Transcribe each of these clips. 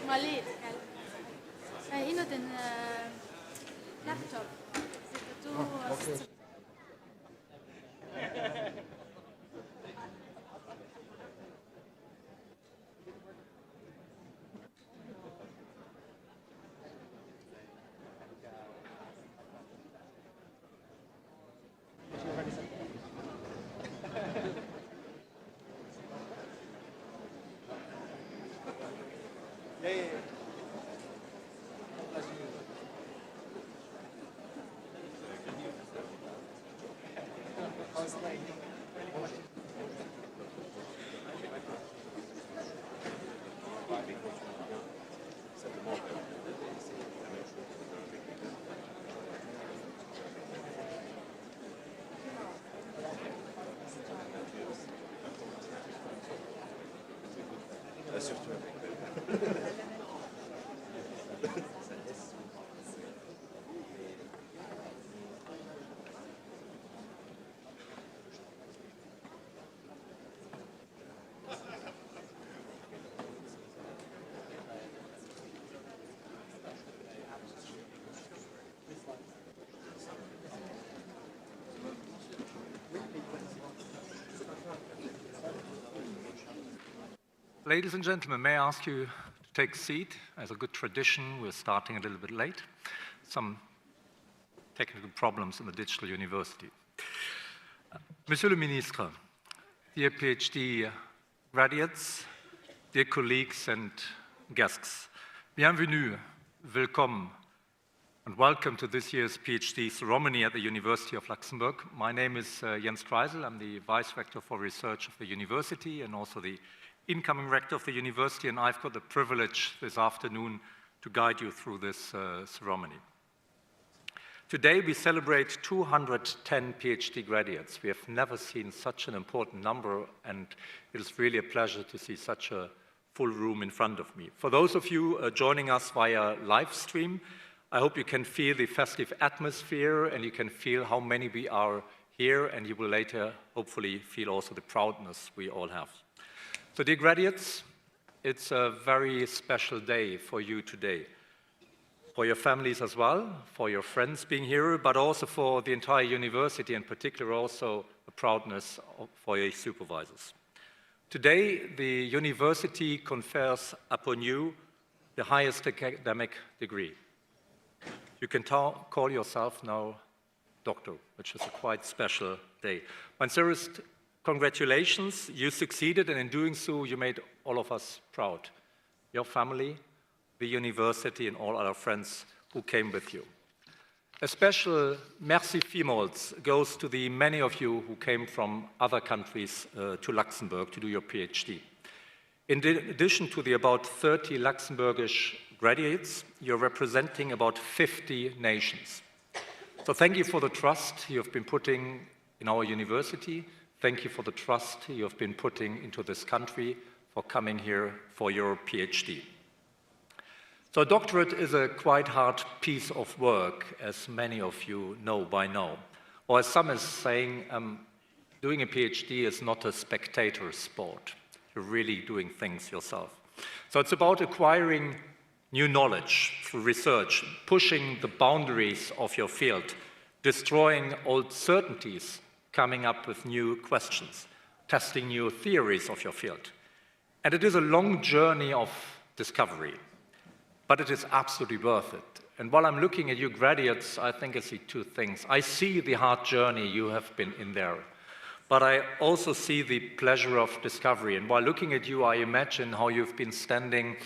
Malid. Hier nog een laptop. Zit Ladies and gentlemen, may I ask you to take a seat? As a good tradition, we're starting a little bit late. Some technical problems in the digital university. Monsieur le Ministre, dear PhD graduates, dear colleagues and guests, bienvenue, welcome, and welcome to this year's PhD ceremony at the University of Luxembourg. My name is Jens Kreisel. I'm the Vice Rector for Research of the University and also the incoming Rector of the University, and I've got the privilege this afternoon to guide you through this ceremony. Today we celebrate 210 PhD graduates. We have never seen such an important number, and it is really a pleasure to see such a full room in front of me. For those of you joining us via live stream, I hope you can feel the festive atmosphere and you can feel how many we are here, and you will later hopefully feel also the proudness we all have. So dear graduates, it's a very special day for you today. For your families as well, for your friends being here, but also for the entire university, in particular also a proudness for your supervisors. Today, the university confers upon you the highest academic degree. You can call yourself now doctor, which is a quite special day. My sincerest congratulations, you succeeded, and in doing so, you made all of us proud. Your family, the university, and all other friends who came with you. A special merci vielmals goes to the many of you who came from other countries to Luxembourg to do your PhD. In addition to the about 30 Luxembourgish graduates, you're representing about 50 nations. So thank you for the trust you have been putting in our university. Thank you for the trust you have been putting into this country for coming here for your PhD. So a doctorate is a quite hard piece of work, as many of you know by now. Or as some is saying, doing a PhD is not a spectator sport. You're really doing things yourself. So it's about acquiring new knowledge through research, pushing the boundaries of your field, destroying old certainties, coming up with new questions, testing new theories of your field. And it is a long journey of discovery, but it is absolutely worth it. And while I'm looking at you graduates, I think I see two things. I see the hard journey you have been in there, but I also see the pleasure of discovery. And while looking at you, I imagine how you've been standing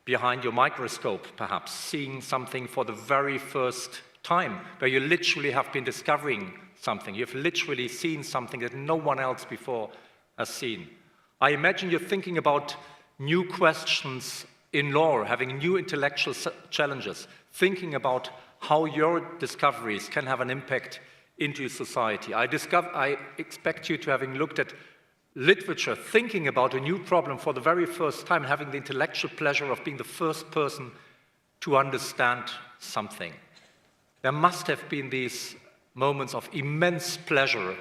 behind your microscope, perhaps, seeing something for the very first time, where you literally have been discovering something. You've literally seen something that no one else before has seen. I imagine you're thinking about new questions in law, having new intellectual challenges, thinking about how your discoveries can have an impact into society. I expect you to having looked at literature, thinking about a new problem for the very first time, having the intellectual pleasure of being the first person to understand something. There must have been these moments of immense pleasure,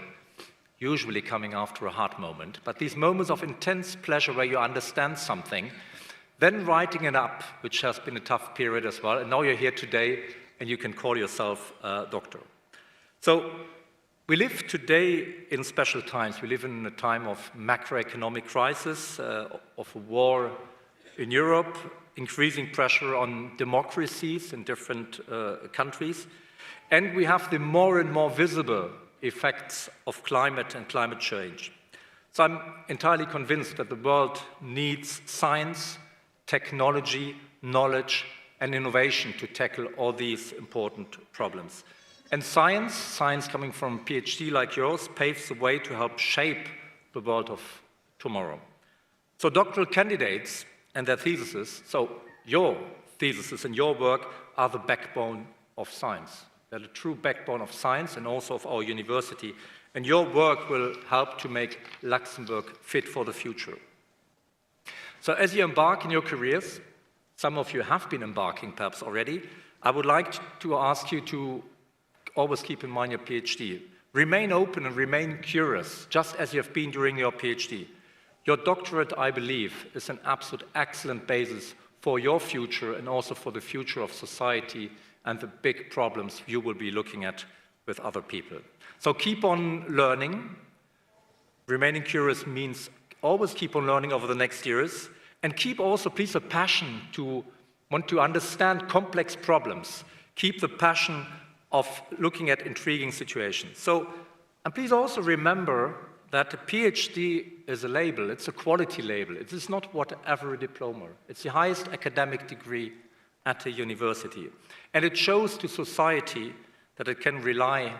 usually coming after a hard moment, but these moments of intense pleasure where you understand something then writing it up, which has been a tough period as well, and now you're here today and you can call yourself a doctor. So we live today in special times. We live in a time of macroeconomic crisis, of a war in Europe, increasing pressure on democracies in different countries, and we have the more and more visible effects of climate and climate change. So I'm entirely convinced that the world needs science, technology, knowledge, and innovation to tackle all these important problems. And science coming from a PhD like yours, paves the way to help shape the world of tomorrow. So doctoral candidates and their theses, so your theses and your work are the backbone of science. They're the true backbone of science and also of our university. And your work will help to make Luxembourg fit for the future. So as you embark in your careers, some of you have been embarking perhaps already, I would like to ask you to always keep in mind your PhD. Remain open and remain curious, just as you have been during your PhD. Your doctorate, I believe, is an absolute excellent basis for your future and also for the future of society and the big problems you will be looking at with other people. So keep on learning. Remaining curious means always keep on learning over the next years, and keep also, please, a passion to want to understand complex problems. Keep the passion of looking at intriguing situations. So, and please also remember that a PhD is a label, it's a quality label. It is not whatever a diploma. It's the highest academic degree at a university. And it shows to society that it can rely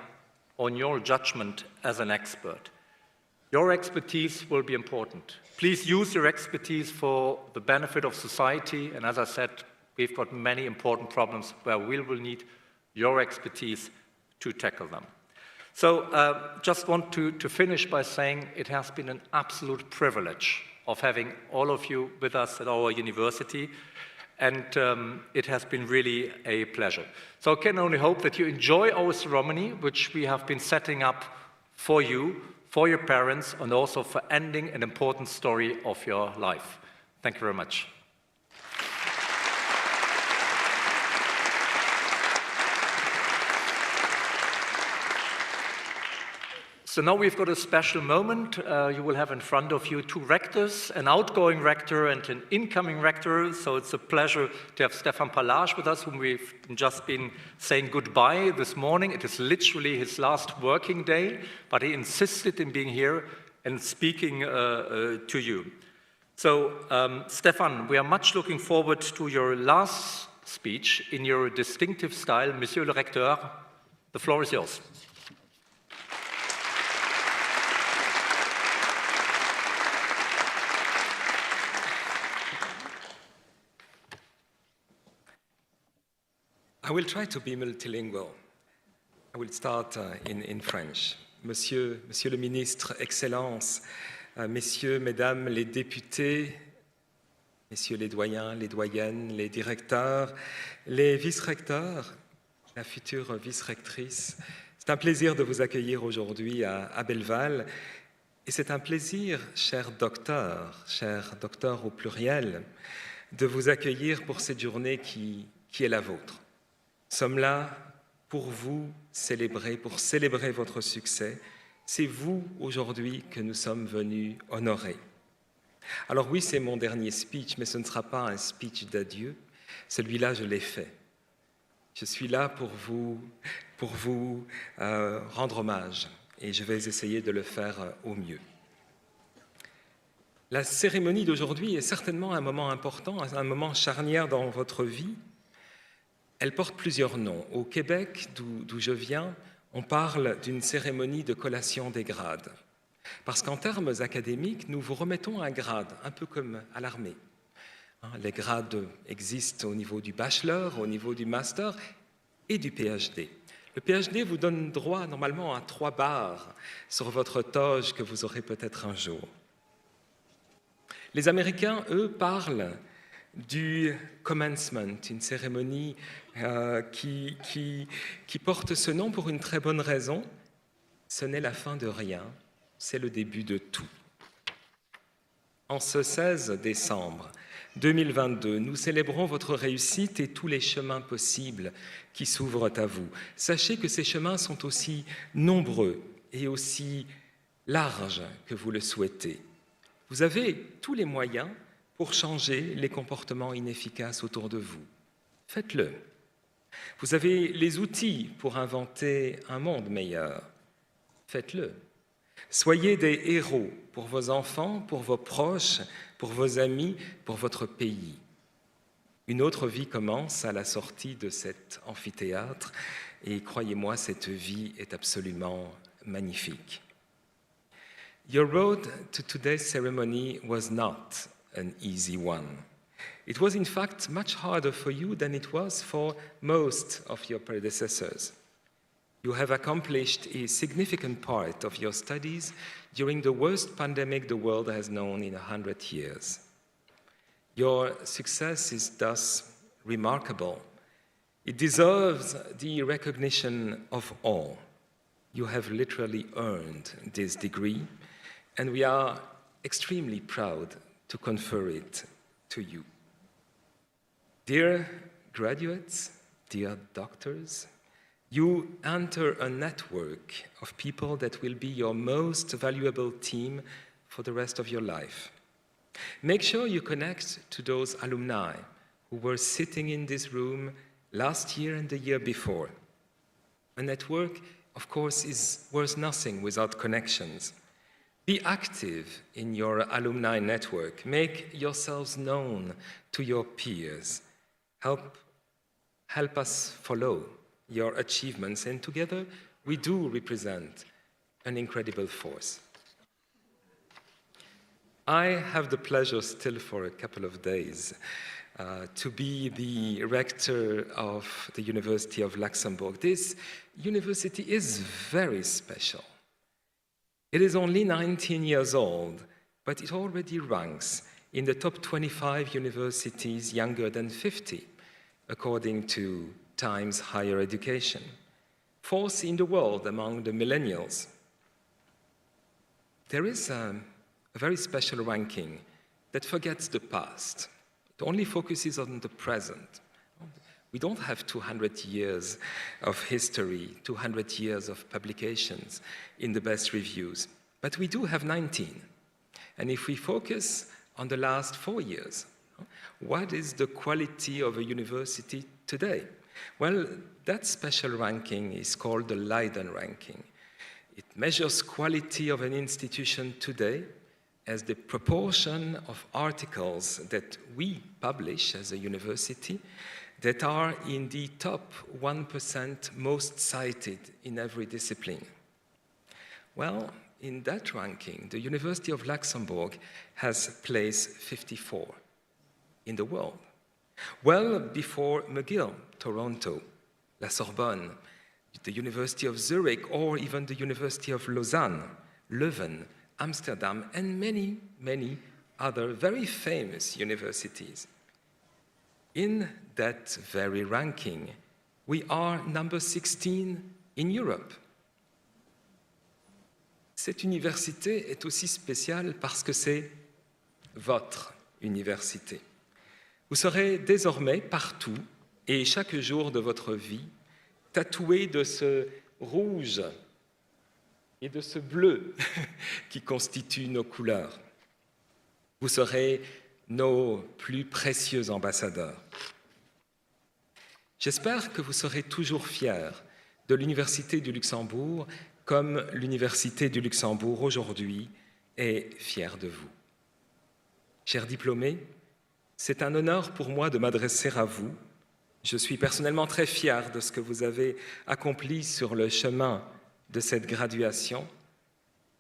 on your judgment as an expert. Your expertise will be important. Please use your expertise for the benefit of society. And as I said, we've got many important problems where we will need your expertise to tackle them. So just want to finish by saying it has been an absolute privilege of having all of you with us at our university, and it has been really a pleasure. So I can only hope that you enjoy our ceremony, which we have been setting up for you, for your parents, and also for ending an important story of your life. Thank you very much. So now we've got a special moment. You will have in front of you two rectors, an outgoing rector and an incoming rector. So it's a pleasure to have Stefan Pallage with us, whom we've just been saying goodbye this morning. It is literally his last working day, but he insisted in being here and speaking to you. So Stefan, we are much looking forward to your last speech in your distinctive style. Monsieur le Recteur, the floor is yours. I will try to be multilingual. I will start in French. Monsieur le ministre, Excellences, messieurs, mesdames les députés, messieurs les doyens, les doyennes, les directeurs, les vice-recteurs, la future vice-rectrice, c'est un plaisir de vous accueillir aujourd'hui à Belleval. Et c'est un plaisir, cher docteur au pluriel, de vous accueillir pour cette journée qui est la vôtre. Nous sommes là pour vous célébrer, pour célébrer votre succès. C'est vous, aujourd'hui, que nous sommes venus honorer. Alors oui, c'est mon dernier speech, mais ce ne sera pas un speech d'adieu. Celui-là, je l'ai fait. Je suis là pour vous rendre hommage, et je vais essayer de le faire au mieux. La cérémonie d'aujourd'hui est certainement un moment important, un moment charnière dans votre vie. Elle porte plusieurs noms. Au Québec, d'où je viens, on parle d'une cérémonie de collation des grades. Parce qu'en termes académiques, nous vous remettons un grade, un peu comme à l'armée. Les grades existent au niveau du bachelor, au niveau du master et du PhD. Le PhD vous donne droit normalement à 3 barres sur votre toge que vous aurez peut-être un jour. Les Américains, eux, parlent du commencement, une cérémonie qui porte ce nom pour une très bonne raison. Ce n'est la fin de rien, c'est le début de tout. En ce 16 décembre 2022. Nous célébrons votre réussite et tous les chemins possibles qui s'ouvrent à vous. Sachez que ces chemins sont aussi nombreux et aussi larges que vous le souhaitez. Vous avez tous les moyens pour changer les comportements inefficaces autour de vous. Faites-le. Vous avez les outils pour inventer un monde meilleur. Faites-le. Soyez des héros pour vos enfants, pour vos proches, pour vos amis, pour votre pays. Une autre vie commence à la sortie de cet amphithéâtre et croyez-moi, cette vie est absolument magnifique. Your road to today's ceremony was not an easy one. It was in fact much harder for you than it was for most of your predecessors. You have accomplished a significant part of your studies during the worst pandemic the world has known in 100 years. Your success is thus remarkable. It deserves the recognition of all. You have literally earned this degree, and we are extremely proud to confer it to you. Dear graduates, dear doctors, you enter a network of people that will be your most valuable team for the rest of your life. Make sure you connect to those alumni who were sitting in this room last year and the year before. A network, of course, is worth nothing without connections. Be active in your alumni network. Make yourselves known to your peers. Help us follow your achievements, and together we do represent an incredible force. I have the pleasure still for a couple of days to be the rector of the University of Luxembourg. This university is very special. It is only 19 years old, but it already ranks in the top 25 universities younger than 50, according to Times Higher Education. Fourth in the world among the millennials. There is a very special ranking that forgets the past. It only focuses on the present. We don't have 200 years of history, 200 years of publications in the best reviews, but we do have 19. And if we focus on the last 4 years, what is the quality of a university today? Well, that special ranking is called the Leiden ranking. It measures quality of an institution today as the proportion of articles that we publish as a university that are in the top 1% most cited in every discipline. Well, in that ranking, the University of Luxembourg has place 54 in the world, well before McGill, Toronto, La Sorbonne, the University of Zurich, or even the University of Lausanne, Leuven, Amsterdam, and many, many other very famous universities. In that very ranking, we are number 16 in Europe. Cette université est aussi spéciale parce que c'est votre université. Vous serez désormais partout et chaque jour de votre vie tatoué de ce rouge et de ce bleu qui constituent nos couleurs. Vous serez nos plus précieux ambassadeurs. J'espère que vous serez toujours fiers de l'Université du Luxembourg comme l'Université du Luxembourg aujourd'hui est fière de vous. Chers diplômés, c'est un honneur pour moi de m'adresser à vous. Je suis personnellement très fier de ce que vous avez accompli sur le chemin de cette graduation.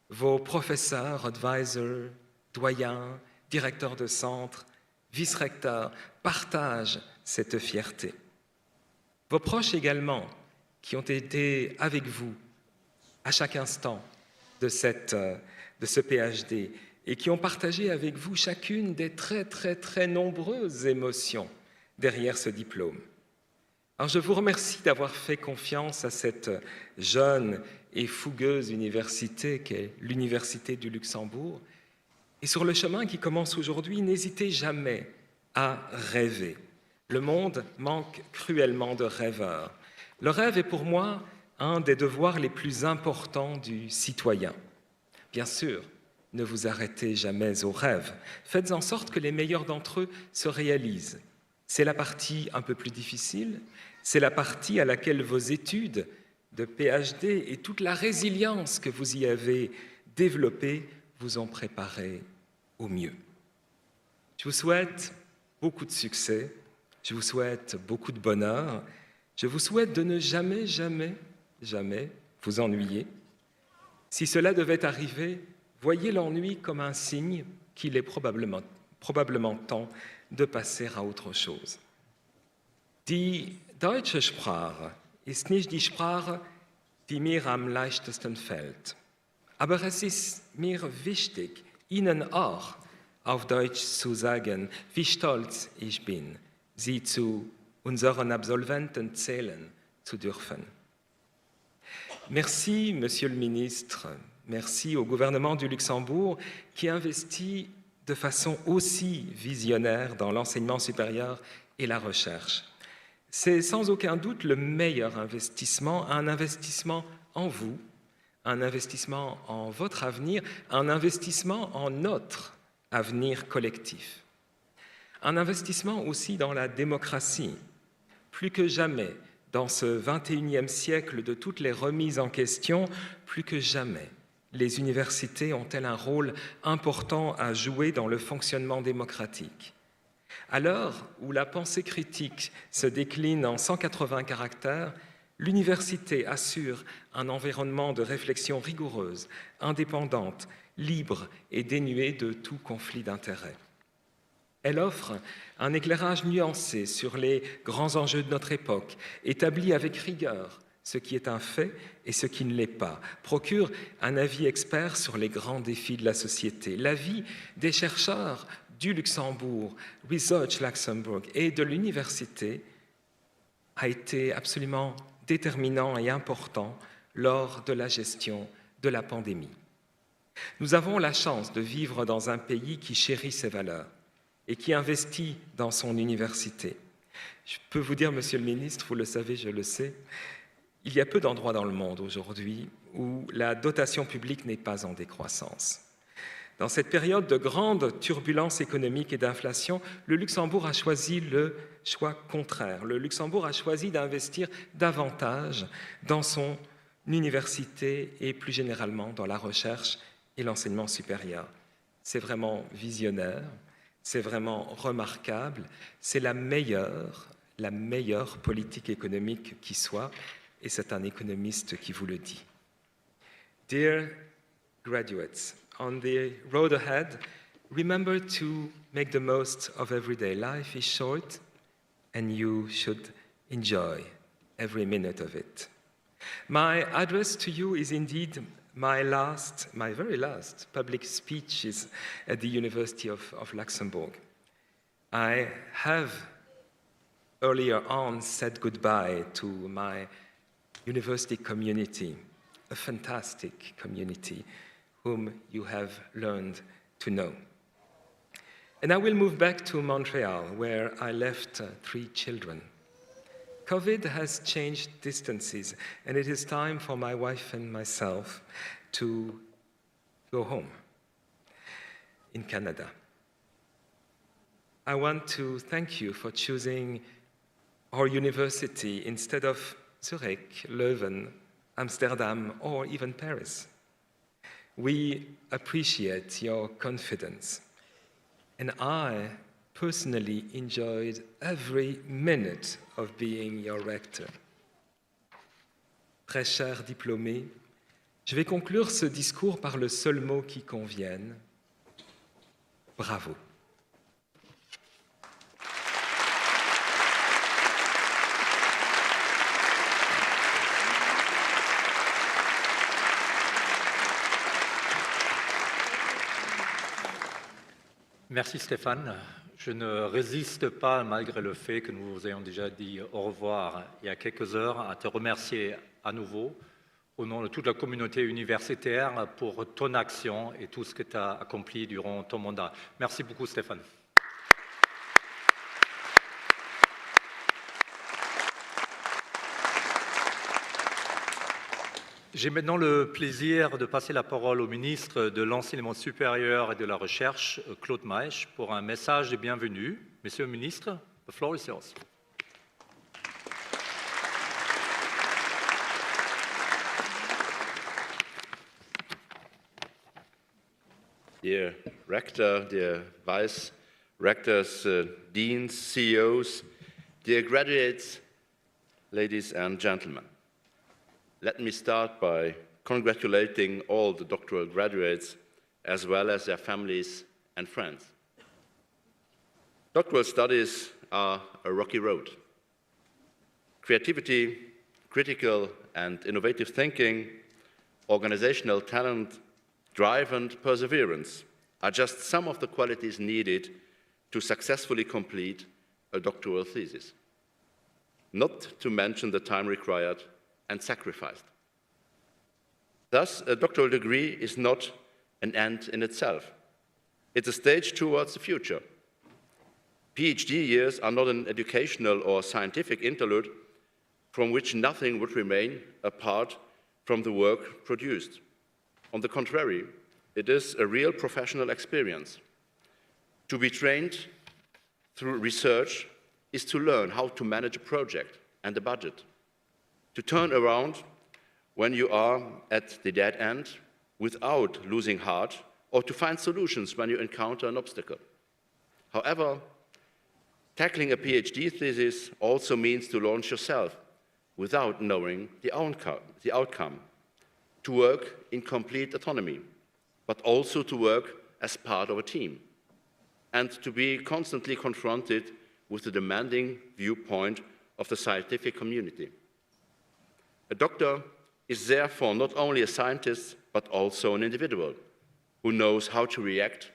Vos professeurs, advisors, doyens, directeurs de centre, vice-recteurs partagent cette fierté. Vos proches également, qui ont été avec vous à chaque instant de ce PhD et qui ont partagé avec vous chacune des très, très, très nombreuses émotions derrière ce diplôme. Alors je vous remercie d'avoir fait confiance à cette jeune et fougueuse université qu'est l'Université du Luxembourg. Et sur le chemin qui commence aujourd'hui, n'hésitez jamais à rêver. Le monde manque cruellement de rêveurs. Le rêve est pour moi un des devoirs les plus importants du citoyen. Bien sûr, ne vous arrêtez jamais aux rêves. Faites en sorte que les meilleurs d'entre eux se réalisent. C'est la partie un peu plus difficile, c'est la partie à laquelle vos études de PhD et toute la résilience que vous y avez développée vous ont préparé au mieux. Je vous souhaite beaucoup de succès, je vous souhaite beaucoup de bonheur, je vous souhaite de ne jamais, jamais, jamais vous ennuyer. Si cela devait arriver, voyez l'ennui comme un signe qu'il est probablement temps de passer à autre chose. Die deutsche Sprache ist nicht die Sprache, die mir am leichtesten fällt. Aber es ist mir wichtig, Ihnen auch auf Deutsch zu sagen, wie stolz ich bin, Sie zu unseren Absolventen zählen zu dürfen. Merci, Monsieur le Ministre, merci au gouvernement du Luxembourg qui investit de façon aussi visionnaire dans l'enseignement supérieur et la recherche. C'est sans aucun doute le meilleur investissement, un investissement en vous, un investissement en votre avenir, un investissement en notre avenir collectif. Un investissement aussi dans la démocratie. Plus que jamais, dans ce 21e siècle de toutes les remises en question, plus que jamais, les universités ont-elles un rôle important à jouer dans le fonctionnement démocratique. À l'heure où la pensée critique se décline en 180 caractères, l'université assure un environnement de réflexion rigoureuse, indépendante, libre et dénuée de tout conflit d'intérêts. Elle offre un éclairage nuancé sur les grands enjeux de notre époque, établi avec rigueur ce qui est un fait et ce qui ne l'est pas, procure un avis expert sur les grands défis de la société. L'avis des chercheurs du Luxembourg, Research Luxembourg et de l'université a été absolument déterminant et important lors de la gestion de la pandémie. Nous avons la chance de vivre dans un pays qui chérit ses valeurs et qui investit dans son université. Je peux vous dire, Monsieur le Ministre, vous le savez, je le sais, il y a peu d'endroits dans le monde aujourd'hui où la dotation publique n'est pas en décroissance. Dans cette période de grande turbulence économique et d'inflation, le Luxembourg a choisi le choix contraire. Le Luxembourg a choisi d'investir davantage dans son université et plus généralement dans la recherche et l'enseignement supérieur. C'est vraiment visionnaire, c'est vraiment remarquable, c'est la meilleure politique économique qui soit, et c'est un économiste qui vous le dit. Dear graduates, on the road ahead, remember to make the most of everyday life. Is short, and you should enjoy every minute of it. My address to you is indeed my very last public speeches at the University of Luxembourg. I have earlier on said goodbye to my university community, a fantastic community whom you have learned to know. And I will move back to Montreal, where I left 3 children. COVID has changed distances, and it is time for my wife and myself to go home in Canada. I want to thank you for choosing our university instead of Zurich, Leuven, Amsterdam, or even Paris. We appreciate your confidence, and I personally enjoyed every minute of being your rector. Très cher diplômé, je vais conclure ce discours par le seul mot qui convienne. Bravo. Merci Stéphane. Je ne résiste pas, malgré le fait que nous vous ayons déjà dit au revoir il y a quelques heures, à te remercier à nouveau au nom de toute la communauté universitaire pour ton action et tout ce que tu as accompli durant ton mandat. Merci beaucoup Stéphane. J'ai maintenant le plaisir de passer la parole au ministre de l'Enseignement supérieur et de la Recherche, Claude Maïch, pour un message de bienvenue. Monsieur le ministre, the floor is yours. Dear Rector, dear Vice Rectors, Deans, CEOs, dear graduates, ladies and gentlemen. Let me start by congratulating all the doctoral graduates as well as their families and friends. Doctoral studies are a rocky road. Creativity, critical and innovative thinking, organizational talent, drive and perseverance are just some of the qualities needed to successfully complete a doctoral thesis, not to mention the time required and sacrificed. Thus, a doctoral degree is not an end in itself. It's a stage towards the future. PhD years are not an educational or scientific interlude from which nothing would remain apart from the work produced. On the contrary, it is a real professional experience. To be trained through research is to learn how to manage a project and a budget, to turn around when you are at the dead end without losing heart, or to find solutions when you encounter an obstacle. However, tackling a PhD thesis also means to launch yourself without knowing the outcome, to work in complete autonomy, but also to work as part of a team, and to be constantly confronted with the demanding viewpoint of the scientific community. A doctor is therefore not only a scientist, but also an individual who knows how to react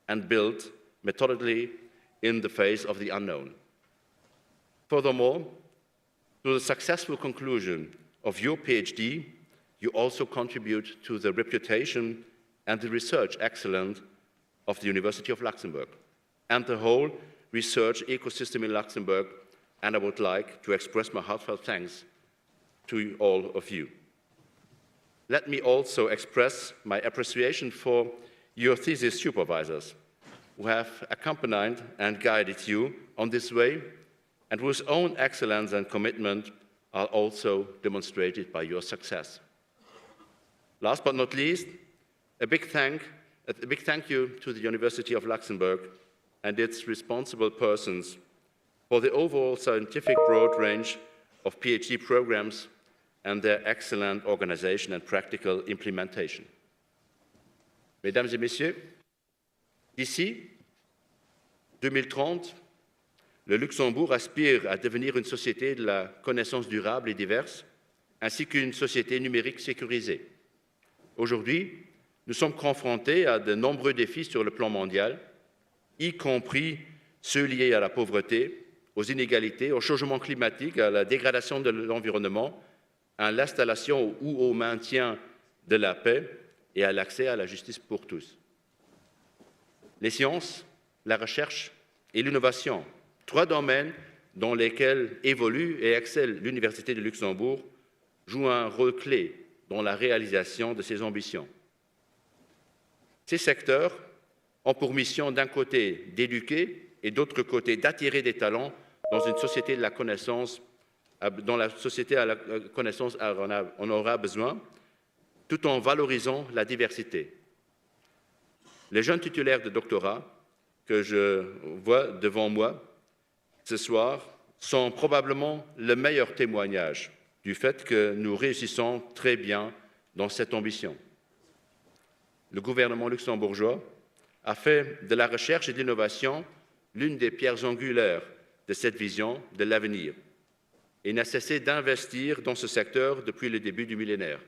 and build methodically in the face of the unknown. Furthermore, through the successful conclusion of your PhD, you also contribute to the reputation and the research excellence of the University of Luxembourg and the whole research ecosystem in Luxembourg, and I would like to express my heartfelt thanks to all of you. Let me also express my appreciation for your thesis supervisors who have accompanied and guided you on this way and whose own excellence and commitment are also demonstrated by your success. Last but not least, a big thank you to the University of Luxembourg and its responsible persons for the overall scientific broad range of PhD programs and their excellent organization and practical implementation. Mesdames et messieurs, d'ici 2030, le Luxembourg aspire à devenir une société de la connaissance durable et diverse, ainsi qu'une société numérique sécurisée. Aujourd'hui, nous sommes confrontés à de nombreux défis sur le plan mondial, y compris ceux liés à la pauvreté, aux inégalités, au changement climatique, à la dégradation de l'environnement, à l'installation ou au maintien de la paix et à l'accès à la justice pour tous. Les sciences, la recherche et l'innovation, trois domaines dans lesquels évolue et excelle l'Université de Luxembourg, jouent un rôle clé dans la réalisation de ses ambitions. Ces secteurs ont pour mission d'un côté d'éduquer et d'autre côté d'attirer des talents dans une société de la connaissance, dont la société à la connaissance en aura besoin, tout en valorisant la diversité. Les jeunes titulaires de doctorat que je vois devant moi ce soir sont probablement le meilleur témoignage du fait que nous réussissons très bien dans cette ambition. Le gouvernement luxembourgeois a fait de la recherche et de l'innovation l'une des pierres angulaires de cette vision de l'avenir et n'a cessé d'investir dans ce secteur depuis le début du millénaire.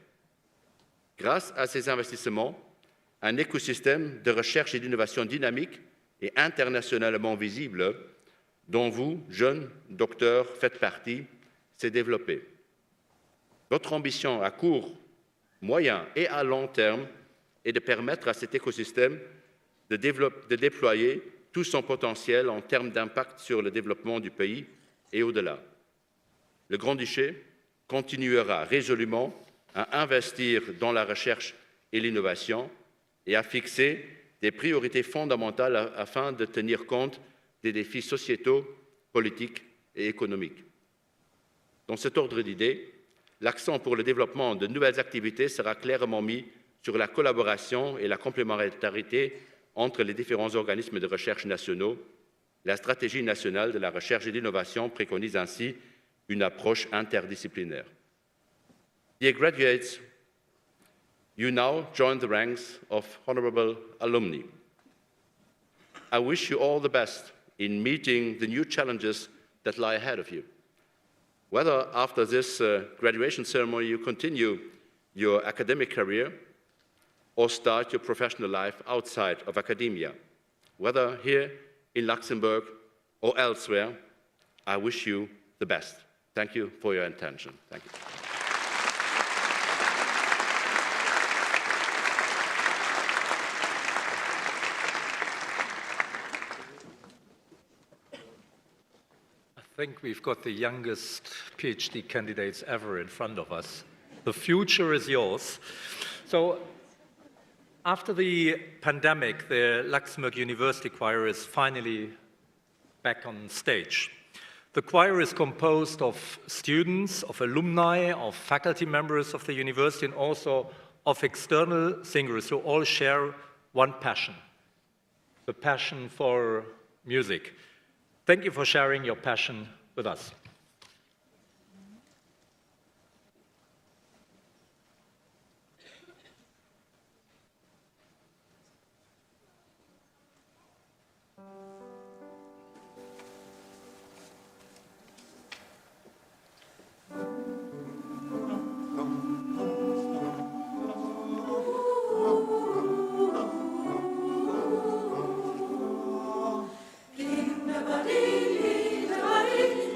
Grâce à ces investissements, un écosystème de recherche et d'innovation dynamique et internationalement visible, dont vous, jeunes docteurs, faites partie, s'est développé. Votre ambition à court, moyen et à long terme est de permettre à cet écosystème de déployer tout son potentiel en termes d'impact sur le développement du pays et au-delà. Le Grand-Duché continuera résolument à investir dans la recherche et l'innovation et à fixer des priorités fondamentales afin de tenir compte des défis sociétaux, politiques et économiques. Dans cet ordre d'idées, l'accent pour le développement de nouvelles activités sera clairement mis sur la collaboration et la complémentarité entre les différents organismes de recherche nationaux. La stratégie nationale de la recherche et de l'innovation préconise ainsi une approche interdisciplinaire. Dear graduates, you now join the ranks of honorable alumni. I wish you all the best in meeting the new challenges that lie ahead of you. Whether after this graduation ceremony you continue your academic career or start your professional life outside of academia, whether here in Luxembourg or elsewhere, I wish you the best. Thank you for your attention. Thank you. I think we've got the youngest PhD candidates ever in front of us. The future is yours. So, after the pandemic, the Luxembourg University Choir is finally back on stage. The choir is composed of students, of alumni, of faculty members of the university, and also of external singers who all share one passion, the passion for music. Thank you for sharing your passion with us.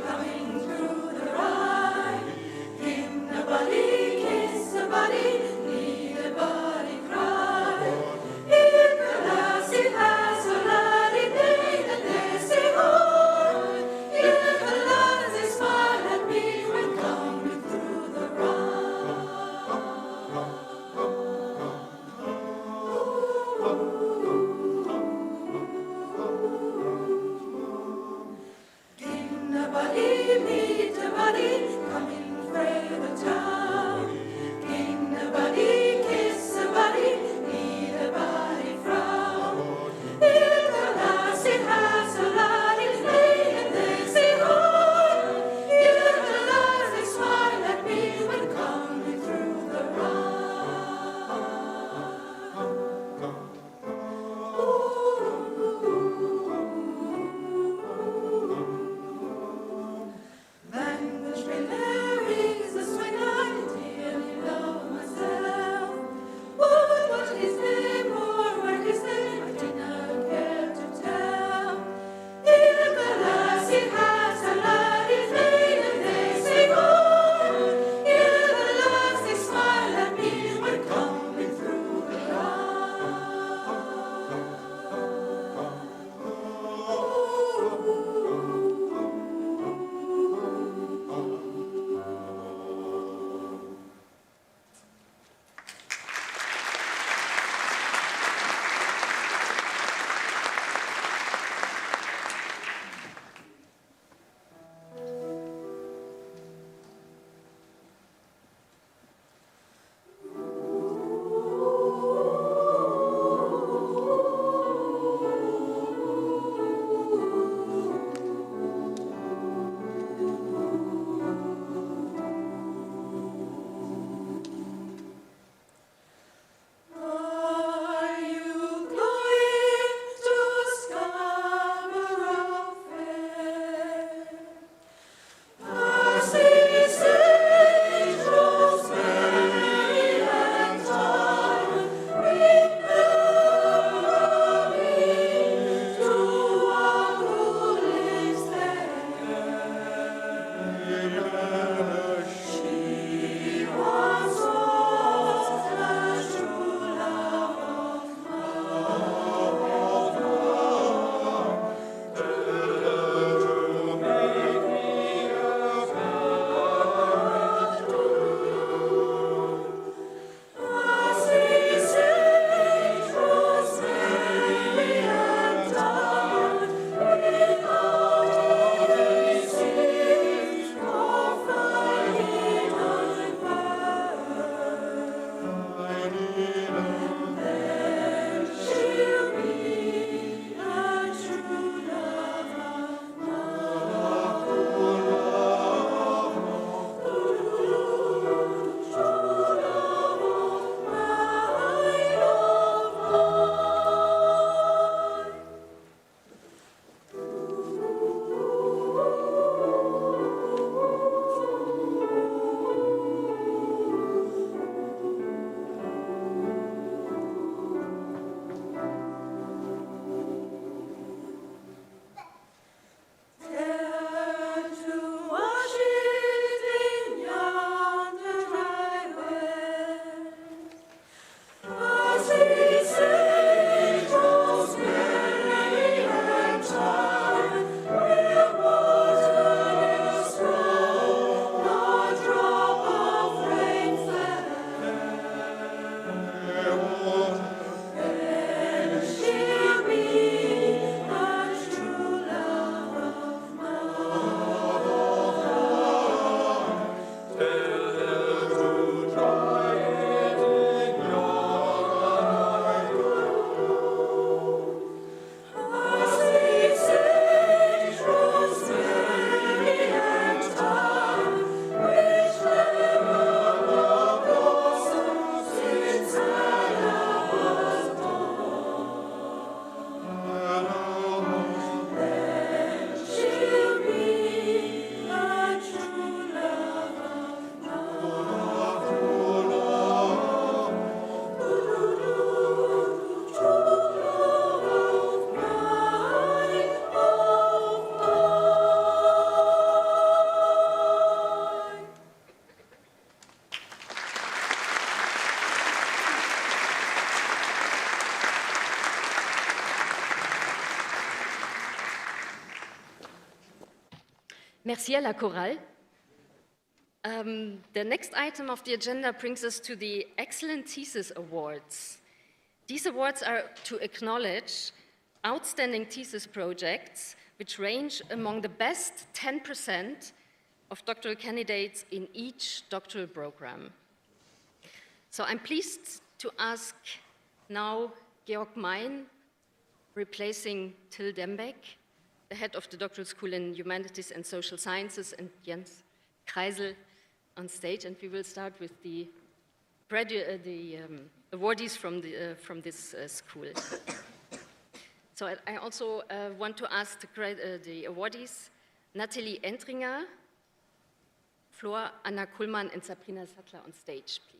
Coming Merci à la chorale. The next item of the agenda brings us to the Excellent Thesis Awards. These awards are to acknowledge outstanding thesis projects which range among the best 10% of doctoral candidates in each doctoral program. So I'm pleased to ask now Georg Mein, replacing Till Dembeck, the head of the Doctoral School in Humanities and Social Sciences, and Jens Kreisel on stage, and we will start with the awardees from this school. So I also want to ask the awardees, Nathalie Entringer, Flor Anna Kuhlmann, and Sabrina Sattler on stage, please.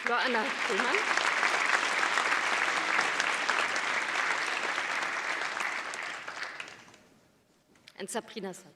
Flor Anna Kuhlmann. And Sabrina Sattler.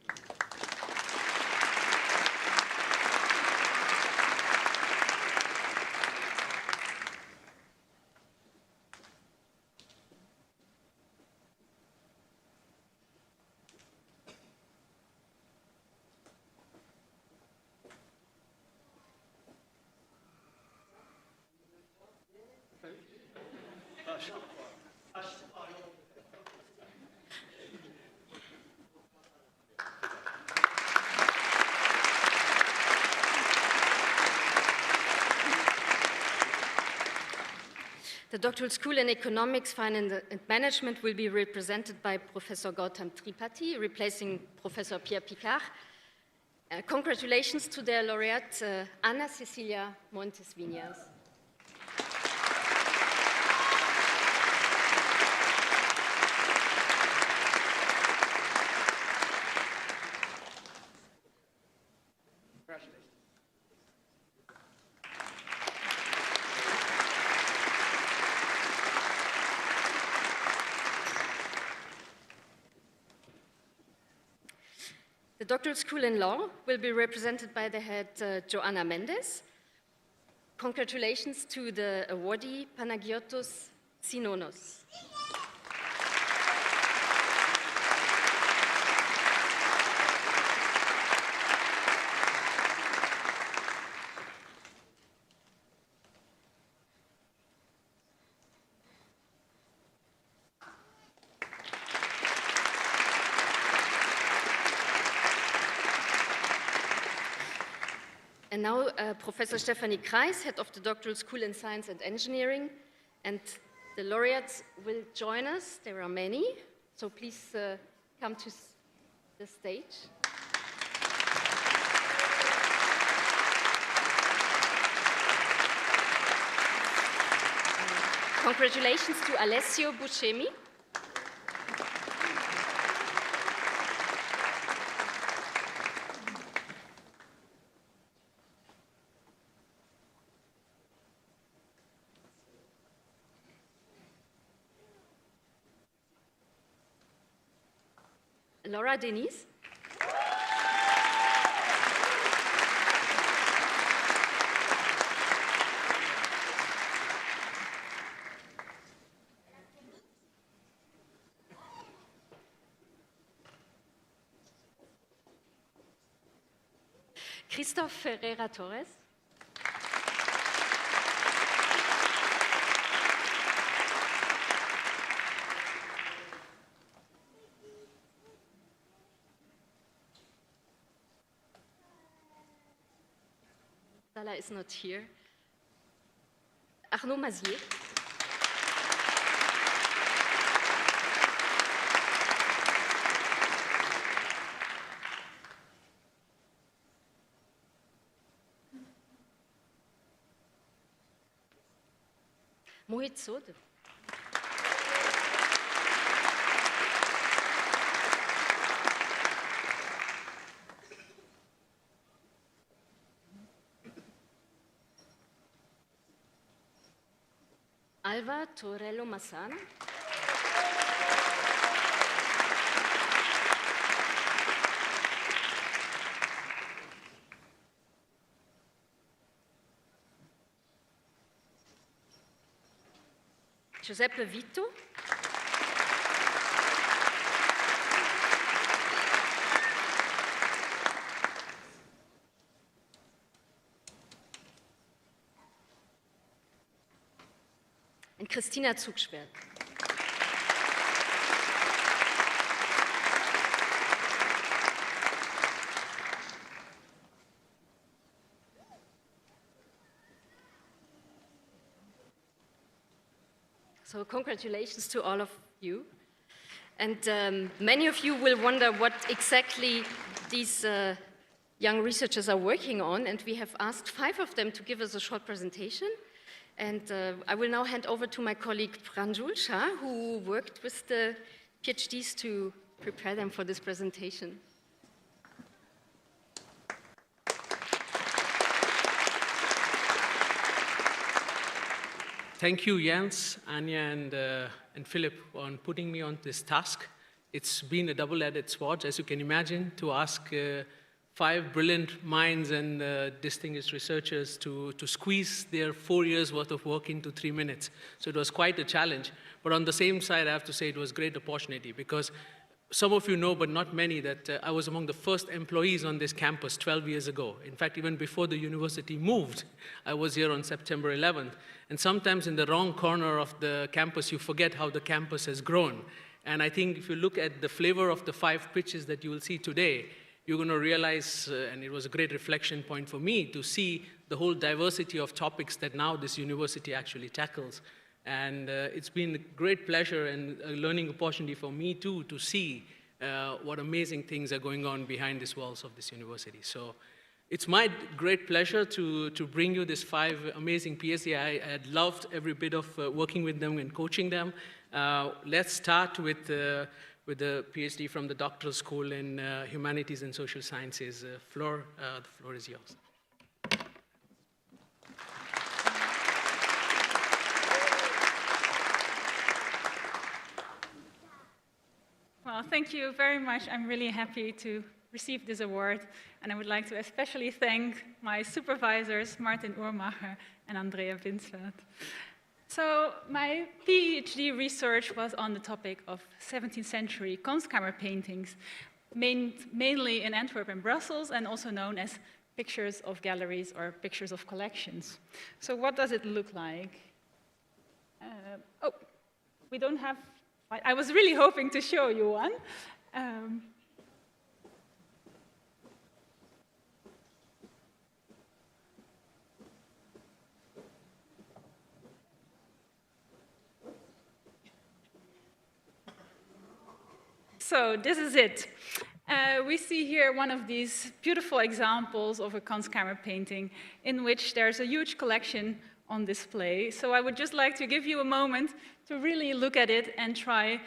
The Doctoral School in Economics, Finance and Management will be represented by Professor Gautam Tripathi, replacing Professor Pierre Picard. Congratulations to their laureate, Ana Cecilia Montes Viñas. The Doctoral School in Law will be represented by the head, Joanna Mendes. Congratulations to the awardee, Panagiotis Sinonos. And now Professor Stephanie Kreis, head of the Doctoral School in Science and Engineering, and the laureates will join us. There are many, so please come to the stage. Congratulations to Alessio Buscemi. Laura Denise. Christophe Ferreira Torres. Sala is not here. Arnaud Mazier. Mohit Sodh. Alva Torello Massana. Giuseppe Vito. And Christina Zugschwert. So congratulations to all of you. And many of you will wonder what exactly these young researchers are working on, and we have asked 5 of them to give us a short presentation. And I will now hand over to my colleague Pranjul Shah, who worked with the PhDs to prepare them for this presentation. Thank you, Jens, Anya, and Philip, on putting me on this task. It's been a double-edged sword, as you can imagine, to ask 5 brilliant minds and distinguished researchers to squeeze their 4 years' worth of work into 3 minutes. So it was quite a challenge. But on the same side, I have to say it was a great opportunity, because some of you know, but not many, that I was among the first employees on this campus 12 years ago. In fact, even before the university moved, I was here on September 11th. And sometimes in the wrong corner of the campus, you forget how the campus has grown. And I think if you look at the flavor of the 5 pitches that you will see today, you're going to realize, and it was a great reflection point for me, to see the whole diversity of topics that now this university actually tackles. And it's been a great pleasure and a learning opportunity for me, too, to see what amazing things are going on behind these walls of this university. So it's my great pleasure to bring you these 5 amazing PhD. I had loved every bit of working with them and coaching them. Let's start with the PhD from the doctoral school in Humanities and Social Sciences. Flor, the floor is yours. Well, thank you very much. I'm really happy to receive this award, and I would like to especially thank my supervisors, Martin Uhrmacher and Andrea Winsfeld. So my PhD research was on the topic of 17th century Kunstkammer paintings, mainly in Antwerp and Brussels, and also known as pictures of galleries or pictures of collections. So what does it look like? We don't have, I was really hoping to show you one. So this is it. We see here one of these beautiful examples of a Kunstkammer painting in which there's a huge collection on display. So I would just like to give you a moment to really look at it and try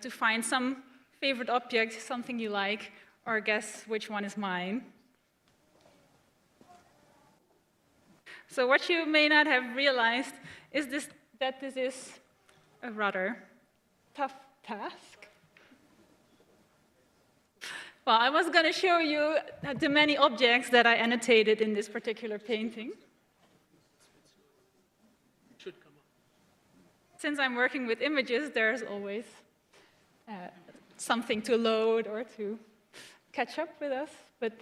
to find some favorite object, something you like, or guess which one is mine. So what you may not have realized is that this is a rather tough task. Well, I was going to show you the many objects that I annotated in this particular painting. Should come up. Since I'm working with images, there's always something to load or to catch up with us. But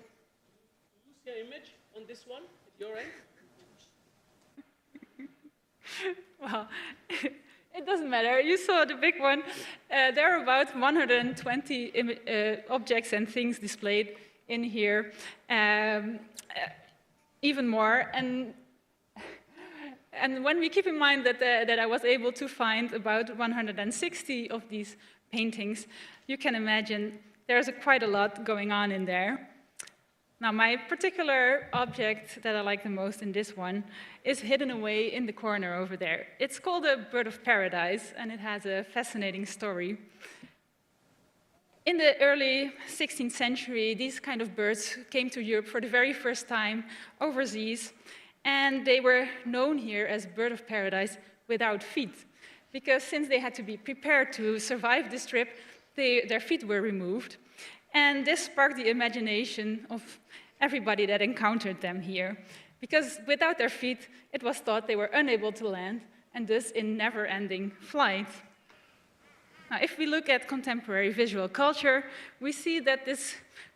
Use your image on this one at your end. well, it doesn't matter. You saw the big one. There are about 120 objects and things displayed in here, even more. And when we keep in mind that I was able to find about 160 of these paintings, you can imagine there's quite a lot going on in there. Now, my particular object that I like the most in this one is hidden away in the corner over there. It's called a bird of paradise, and it has a fascinating story. In the early 16th century, these kind of birds came to Europe for the very first time overseas, and they were known here as bird of paradise without feet, because since they had to be prepared to survive this trip, their feet were removed. And this sparked the imagination of everybody that encountered them here, because without their feet, it was thought they were unable to land, and thus in never-ending flight. Now, if we look at contemporary visual culture, we see that this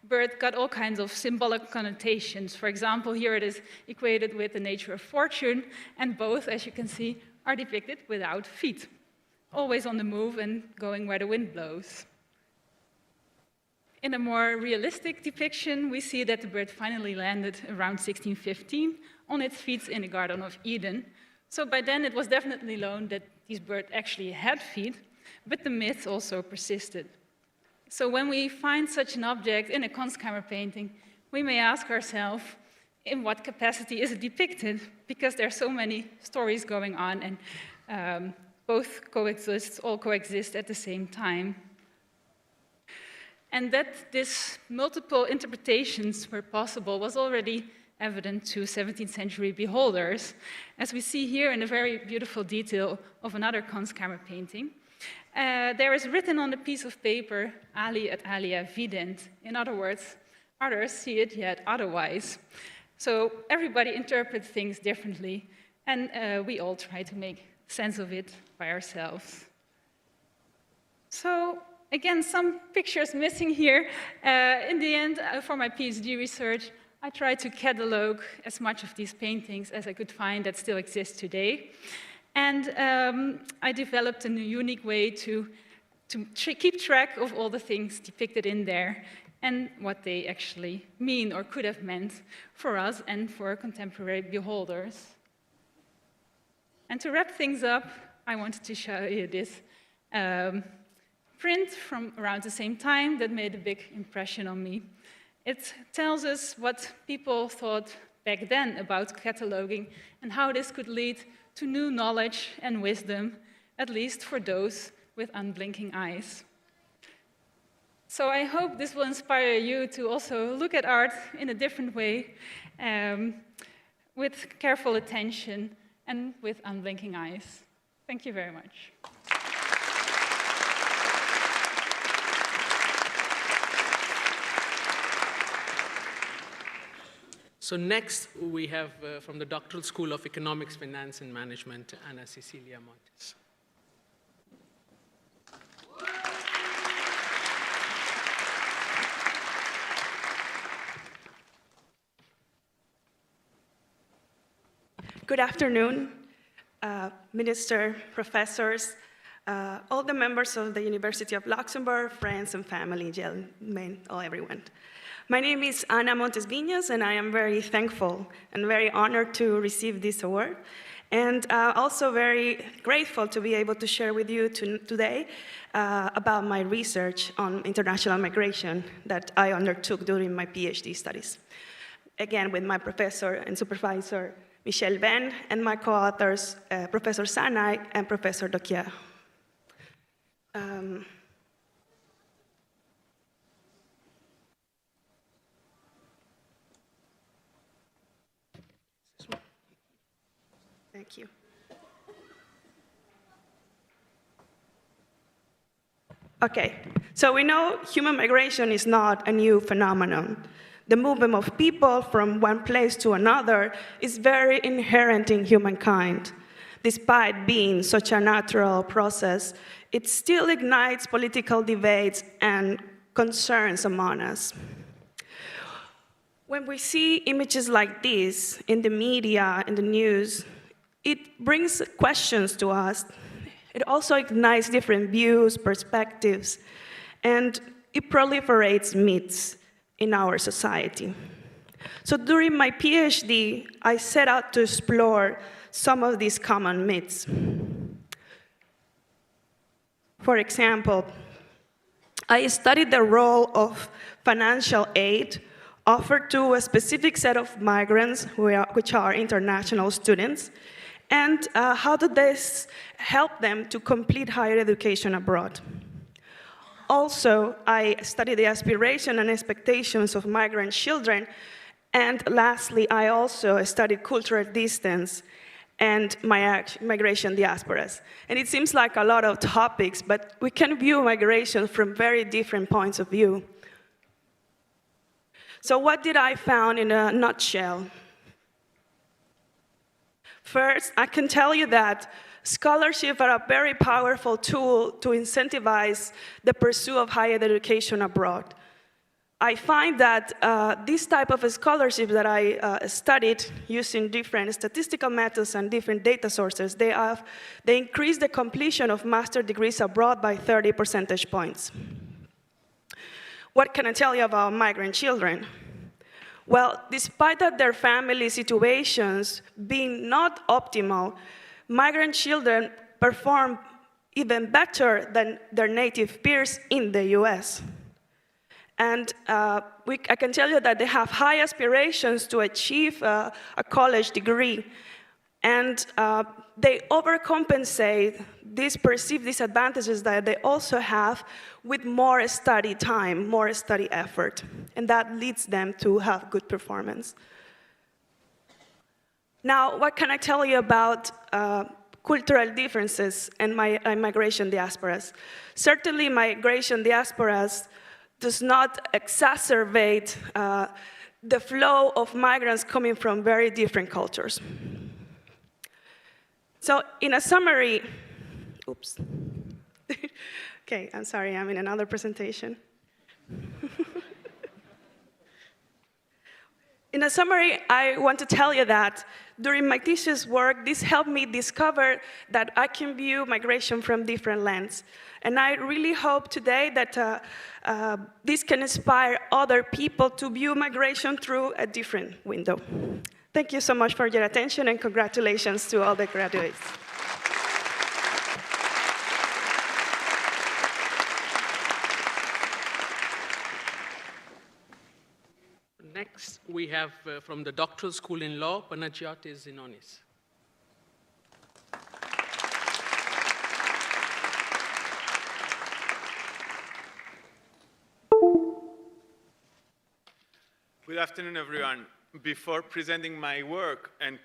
bird got all kinds of symbolic connotations. For example, here it is equated with the nature of fortune, and both, as you can see, are depicted without feet, always on the move and going where the wind blows. In a more realistic depiction, we see that the bird finally landed around 1615 on its feet in the Garden of Eden. So by then it was definitely known that these birds actually had feet, but the myth also persisted. So when we find such an object in a Kunstkammer painting, we may ask ourselves, in what capacity is it depicted? Because there are so many stories going on, and all coexist at the same time. And that these multiple interpretations were possible was already evident to 17th century beholders, as we see here in a very beautiful detail of another Kunstkammer painting. There is written on a piece of paper, ali et alia vident. In other words, others see it yet otherwise. So everybody interprets things differently, and we all try to make sense of it by ourselves. So again, some pictures missing here. In the end, for my PhD research, I tried to catalog as much of these paintings as I could find that still exist today. And I developed a unique way to keep track of all the things depicted in there and what they actually mean or could have meant for us and for contemporary beholders. And to wrap things up, I wanted to show you this print from around the same time that made a big impression on me. It tells us what people thought back then about cataloging and how this could lead to new knowledge and wisdom, at least for those with unblinking eyes. So I hope this will inspire you to also look at art in a different way, with careful attention and with unblinking eyes. Thank you very much. So next, we have from the Doctoral School of Economics, Finance and Management, Ana Cecilia Montes. Good afternoon, Minister, professors, all the members of the University of Luxembourg, friends and family, gentlemen, everyone. My name is Ana Montes Viñas, and I am very thankful and very honored to receive this award, and also very grateful to be able to share with you today about my research on international migration that I undertook during my PhD studies. Again, with my professor and supervisor, Michel Ben, and my co-authors, Professor Sanai and Professor Dokia. Thank you. Okay, so we know human migration is not a new phenomenon. The movement of people from one place to another is very inherent in humankind. Despite being such a natural process, it still ignites political debates and concerns among us. When we see images like this in the media, in the news, it brings questions to us. It also ignites different views, perspectives, and it proliferates myths in our society. So during my PhD, I set out to explore some of these common myths. For example, I studied the role of financial aid offered to a specific set of migrants which are international students, and how did this help them to complete higher education abroad? Also, I studied the aspiration and expectations of migrant children, and lastly, I also studied cultural distance and migration diasporas. And it seems like a lot of topics, but we can view migration from very different points of view. So what did I found in a nutshell? First, I can tell you that scholarships are a very powerful tool to incentivize the pursuit of higher education abroad. I find that this type of scholarship that I studied using different statistical methods and different data sources, they increase the completion of master's degrees abroad by 30 percentage points. What can I tell you about migrant children? Well, despite that their family situations being not optimal, migrant children perform even better than their native peers in the US. And I can tell you that they have high aspirations to achieve a college degree. And they overcompensate these perceived disadvantages that they also have with more study time, more study effort. And that leads them to have good performance. Now, what can I tell you about cultural differences and migration diasporas? Certainly, migration diasporas does not exacerbate the flow of migrants coming from very different cultures. So in a summary, oops. Okay, I'm sorry, I'm in another presentation. In a summary, I want to tell you that during my thesis work, this helped me discover that I can view migration from different lenses. And I really hope today that this can inspire other people to view migration through a different window. Thank you so much for your attention, and congratulations to all the graduates. Next, we have from the doctoral school in law, Panagiotis Zinonis. Good afternoon, everyone. Before presenting my work and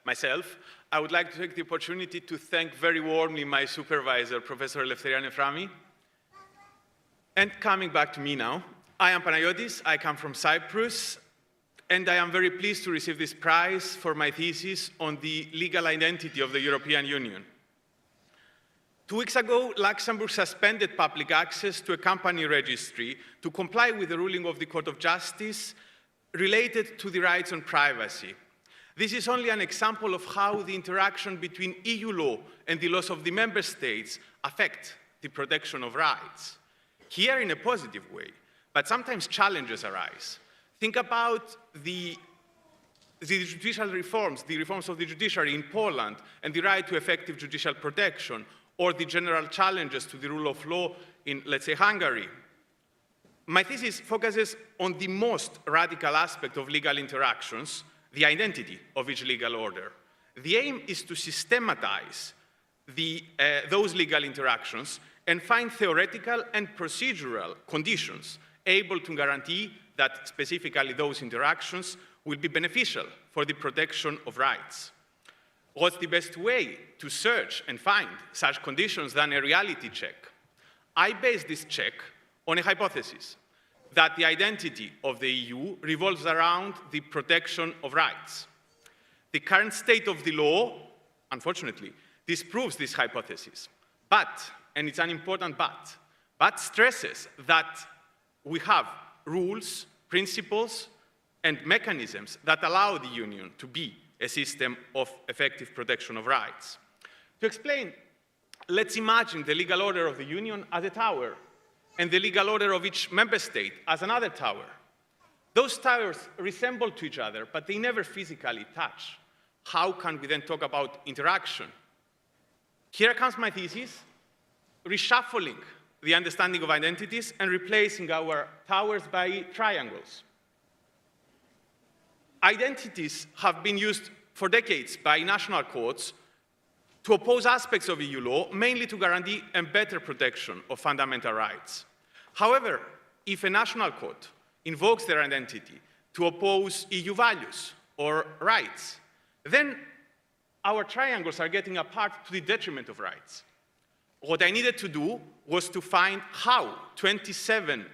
myself, I would like to take the opportunity to thank very warmly my supervisor, Professor Eleftherian Eframi. And coming back to me now, I am Panagiotis, I come from Cyprus, and I am very pleased to receive this prize for my thesis on the legal identity of the European Union. 2 weeks ago, Luxembourg suspended public access to a company registry to comply with the ruling of the Court of Justice related to the rights on privacy. This is only an example of how the interaction between EU law and the laws of the member states affect the protection of rights. Here in a positive way, but sometimes challenges arise. Think about the judicial reforms, the reforms of the judiciary in Poland, and the right to effective judicial protection, or the general challenges to the rule of law in, let's say, Hungary. My thesis focuses on the most radical aspect of legal interactions, the identity of each legal order. The aim is to systematize those legal interactions and find theoretical and procedural conditions able to guarantee that specifically those interactions will be beneficial for the protection of rights. What's the best way to search and find such conditions than a reality check? I base this check on a hypothesis that the identity of the EU revolves around the protection of rights. The current state of the law, unfortunately, disproves this hypothesis. But, and it's an important but stresses that we have rules, principles, and mechanisms that allow the Union to be a system of effective protection of rights. To explain, let's imagine the legal order of the Union as a tower, and the legal order of each member state as another tower. Those towers resemble to each other, but they never physically touch. How can we then talk about interaction? Here comes my thesis, reshuffling the understanding of identities and replacing our towers by triangles. identities have been used for decades by national courts to oppose aspects of EU law, mainly to guarantee a better protection of fundamental rights. However, if a national court invokes their identity to oppose EU values or rights, then our triangles are getting apart to the detriment of rights. What I needed to do was to find how 27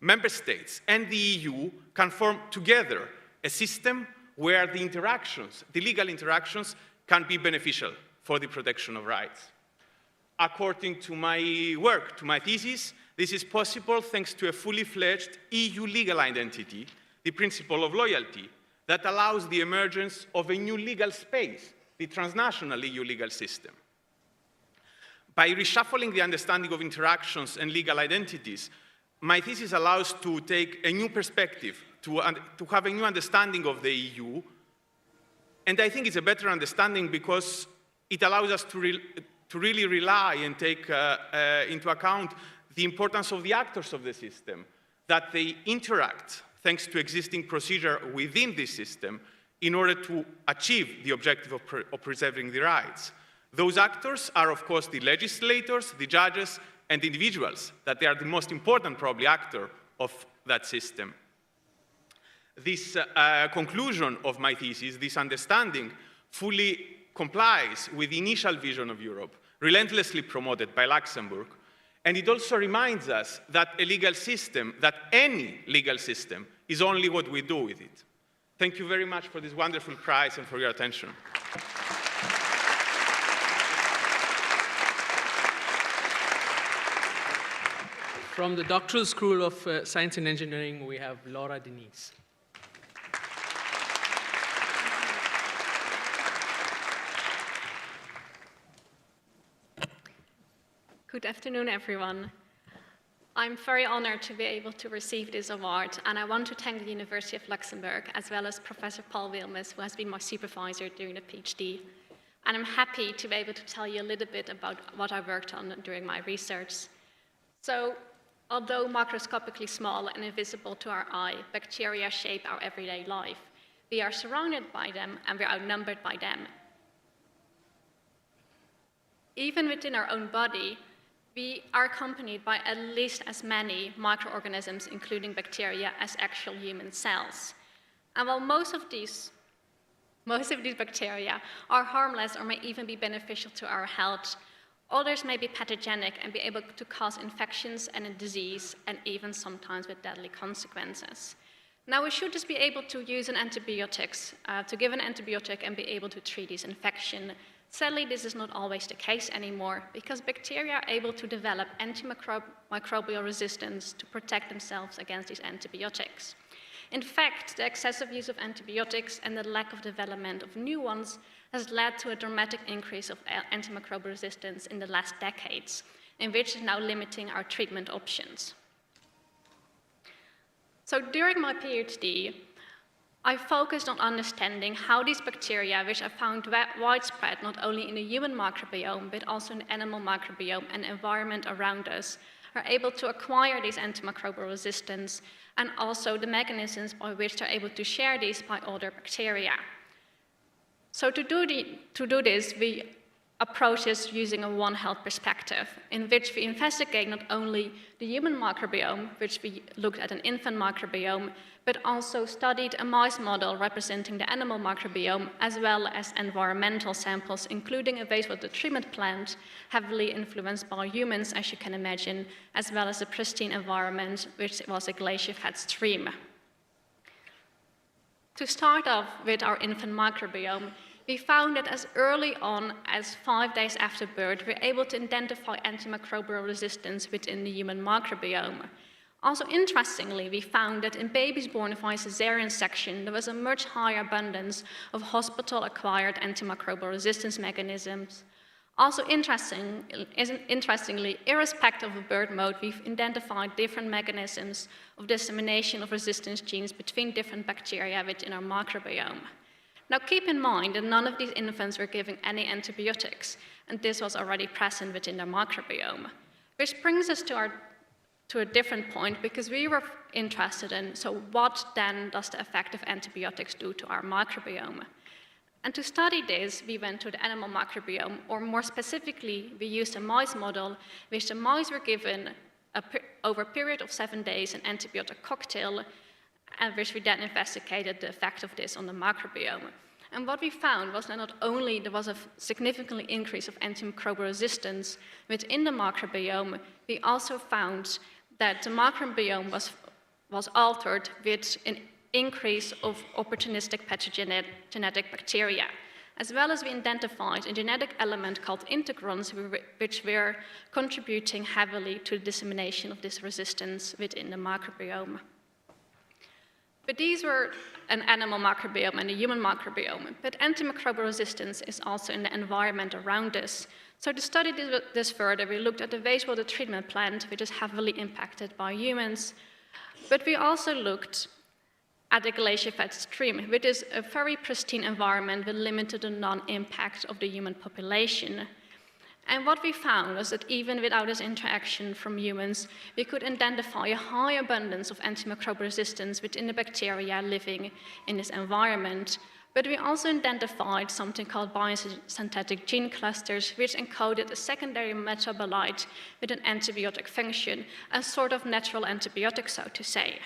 member states and the EU can form together a system where the interactions, the legal interactions, can be beneficial for the protection of rights. According to my work, to my thesis, this is possible thanks to a fully fledged EU legal identity, the principle of loyalty, that allows the emergence of a new legal space, the transnational EU legal system. By reshuffling the understanding of interactions and legal identities, my thesis allows to take a new perspective, to have a new understanding of the EU, and I think it's a better understanding because it allows us to really rely and take into account the importance of the actors of the system, that they interact thanks to existing procedure within this system in order to achieve the objective of preserving the rights. Those actors are, of course, the legislators, the judges, and individuals, that they are the most important, probably, actor of that system. This conclusion of my thesis, this understanding, fully complies with the initial vision of Europe, relentlessly promoted by Luxembourg, and it also reminds us that a legal system, that any legal system, is only what we do with it. Thank you very much for this wonderful prize and for your attention. From the Doctoral School of Science and Engineering, we have Laura Denise. Good afternoon, everyone. I'm very honored to be able to receive this award, and I want to thank the University of Luxembourg, as well as Professor Paul Wilmes, who has been my supervisor during the PhD. And I'm happy to be able to tell you a little bit about what I worked on during my research. So, although macroscopically small and invisible to our eye, bacteria shape our everyday life. We are surrounded by them, and we're outnumbered by them. Even within our own body, we are accompanied by at least as many microorganisms, including bacteria, as actual human cells. And while most of these bacteria are harmless or may even be beneficial to our health, others may be pathogenic and be able to cause infections and a disease, and even sometimes with deadly consequences. Now, we should just be able to use an antibiotics, to give an antibiotic and be able to treat this infection. Sadly, this is not always the case anymore, because bacteria are able to develop antimicrobial resistance to protect themselves against these antibiotics. In fact, the excessive use of antibiotics and the lack of development of new ones has led to a dramatic increase of antimicrobial resistance in the last decades, in which is now limiting our treatment options. So during my PhD, I focused on understanding how these bacteria, which I found widespread not only in the human microbiome, but also in the animal microbiome and environment around us, are able to acquire these antimicrobial resistance, and also the mechanisms by which they're able to share these by other bacteria. So to do this, we approach this using a One Health perspective, in which we investigate not only the human microbiome, which we looked at an infant microbiome, but also studied a mice model representing the animal microbiome, as well as environmental samples, including a wastewater treatment plant, heavily influenced by humans, as you can imagine, as well as a pristine environment, which was a glacier-fed stream. To start off with our infant microbiome, we found that as early on as 5 days after birth, we were able to identify antimicrobial resistance within the human microbiome. Also, interestingly, we found that in babies born via cesarean section, there was a much higher abundance of hospital-acquired antimicrobial resistance mechanisms. Also, interestingly, irrespective of birth mode, we've identified different mechanisms of dissemination of resistance genes between different bacteria within our microbiome. Now, keep in mind that none of these infants were given any antibiotics, and this was already present within their microbiome. Which brings us to to a different point, because we were interested in, so what then does the effect of antibiotics do to our microbiome? And to study this, we went to the animal microbiome, or more specifically, we used a mice model, which the mice were given over a period of 7 days an antibiotic cocktail, and which we then investigated the effect of this on the microbiome. And what we found was that not only there was a significant increase of antimicrobial resistance within the microbiome, we also found that the microbiome was altered with an increase of opportunistic pathogenic bacteria, as well as we identified a genetic element called integrons, which were contributing heavily to the dissemination of this resistance within the microbiome. But these were an animal microbiome and a human microbiome, but antimicrobial resistance is also in the environment around us. So to study this further, we looked at the wastewater treatment plant, which is heavily impacted by humans, but we also looked at the glacier-fed stream, which is a very pristine environment with limited or non-impact of the human population. And what we found was that even without this interaction from humans, we could identify a high abundance of antimicrobial resistance within the bacteria living in this environment. But we also identified something called biosynthetic gene clusters, which encoded a secondary metabolite with an antibiotic function, a sort of natural antibiotic, so to say.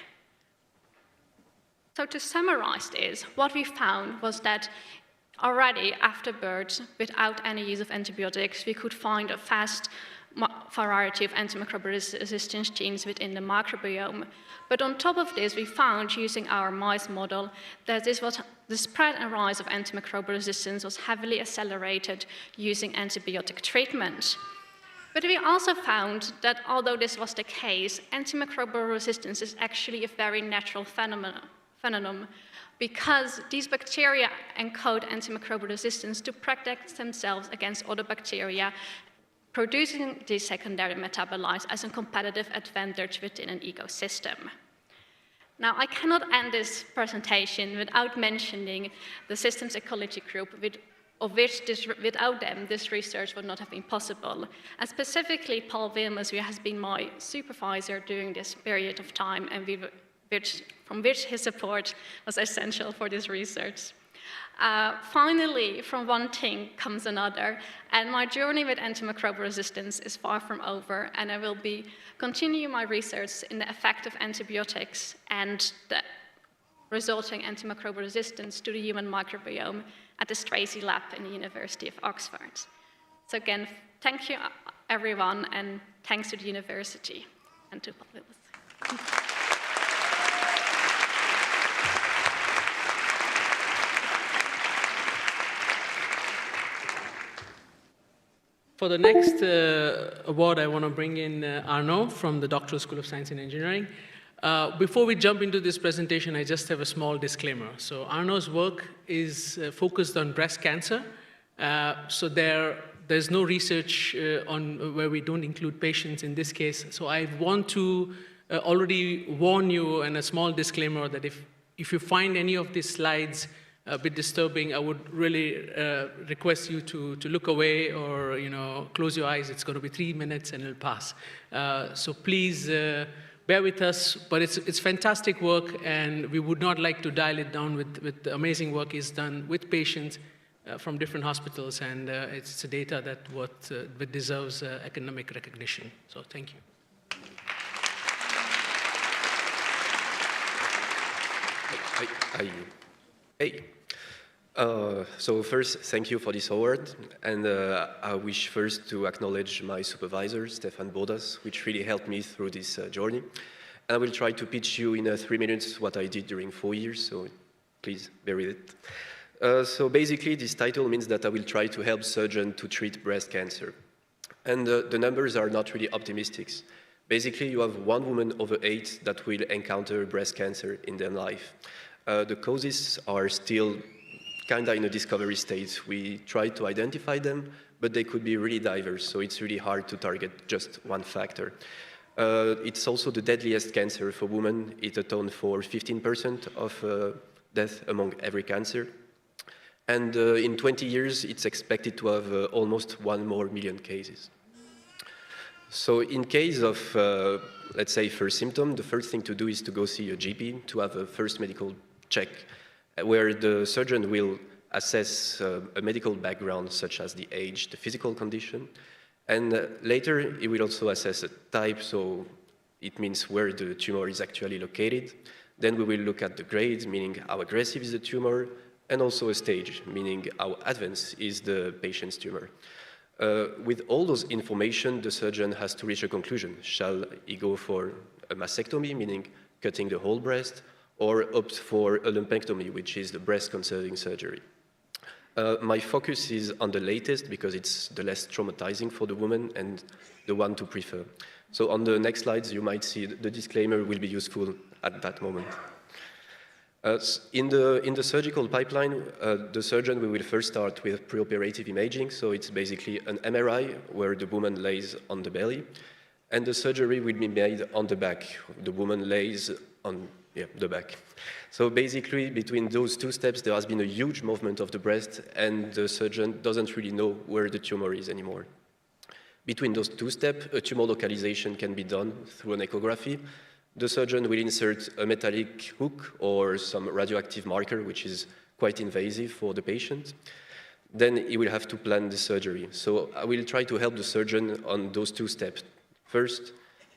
So to summarize this, what we found was that already after birth, without any use of antibiotics, we could find a vast variety of antimicrobial resistance genes within the microbiome. But on top of this, we found, using our mice model, that the spread and rise of antimicrobial resistance was heavily accelerated using antibiotic treatment. But we also found that although this was the case, antimicrobial resistance is actually a very natural phenomenon, because these bacteria encode antimicrobial resistance to protect themselves against other bacteria, producing these secondary metabolites as a competitive advantage within an ecosystem. Now, I cannot end this presentation without mentioning the systems ecology group, without them, this research would not have been possible. And specifically, Paul Wilmers, who has been my supervisor during this period of time, and from which his support was essential for this research. Finally, from one thing comes another, and my journey with antimicrobial resistance is far from over, and I will be continuing my research in the effect of antibiotics and the resulting antimicrobial resistance to the human microbiome at the Stracey Lab in the University of Oxford. So again, thank you everyone, and thanks to the university and to Paul Wilmers. For the next award, I want to bring in Arnaud from the Doctoral School of Science and Engineering. Before we jump into this presentation, I just have a small disclaimer. So Arnaud's work is focused on breast cancer. So there's no research on where we don't include patients in this case. So I want to already warn you, and a small disclaimer, that if you find any of these slides a bit disturbing, I would really request you to look away or close your eyes. It's going to be 3 minutes and it'll pass. So please bear with us, but it's fantastic work, and we would not like to dial it down with the amazing work is done with patients from different hospitals, and it's data that deserves academic recognition. So thank you. Hey. So first, thank you for this award, and I wish first to acknowledge my supervisor, Stefan Bodas, which really helped me through this journey. And I will try to pitch you in 3 minutes what I did during 4 years, so please bear with it. So basically, this title means that I will try to help surgeons to treat breast cancer. And the numbers are not really optimistic. Basically, you have 1 woman over 8 that will encounter breast cancer in their life. The causes are still kind of in a discovery stage. We try to identify them, but they could be really diverse, so it's really hard to target just one factor. It's also the deadliest cancer for women. It accounts for 15% of death among every cancer. And in 20 years, it's expected to have almost 1 more million cases. So in case of, let's say, first symptom, the first thing to do is to go see a GP to have a first medical check, where the surgeon will assess a medical background such as the age, the physical condition, and later he will also assess a type, so it means where the tumor is actually located. Then we will look at the grade, meaning how aggressive is the tumor, and also a stage, meaning how advanced is the patient's tumor. With all those information, the surgeon has to reach a conclusion. Shall he go for a mastectomy, meaning cutting the whole breast, or opt for a lumpectomy, which is the breast-conserving surgery? My focus is on the latest because it's the less traumatizing for the woman and the one to prefer. So on the next slides, you might see the disclaimer will be useful at that moment. In the surgical pipeline, the surgeon will first start with preoperative imaging. So it's basically an MRI where the woman lays on the belly, and the surgery will be made on the back. The woman lays on the back. So basically, between those two steps, there has been a huge movement of the breast, and the surgeon doesn't really know where the tumor is anymore. Between those two steps, a tumor localization can be done through an echography. The surgeon will insert a metallic hook or some radioactive marker, which is quite invasive for the patient. Then he will have to plan the surgery. So I will try to help the surgeon on those two steps. First,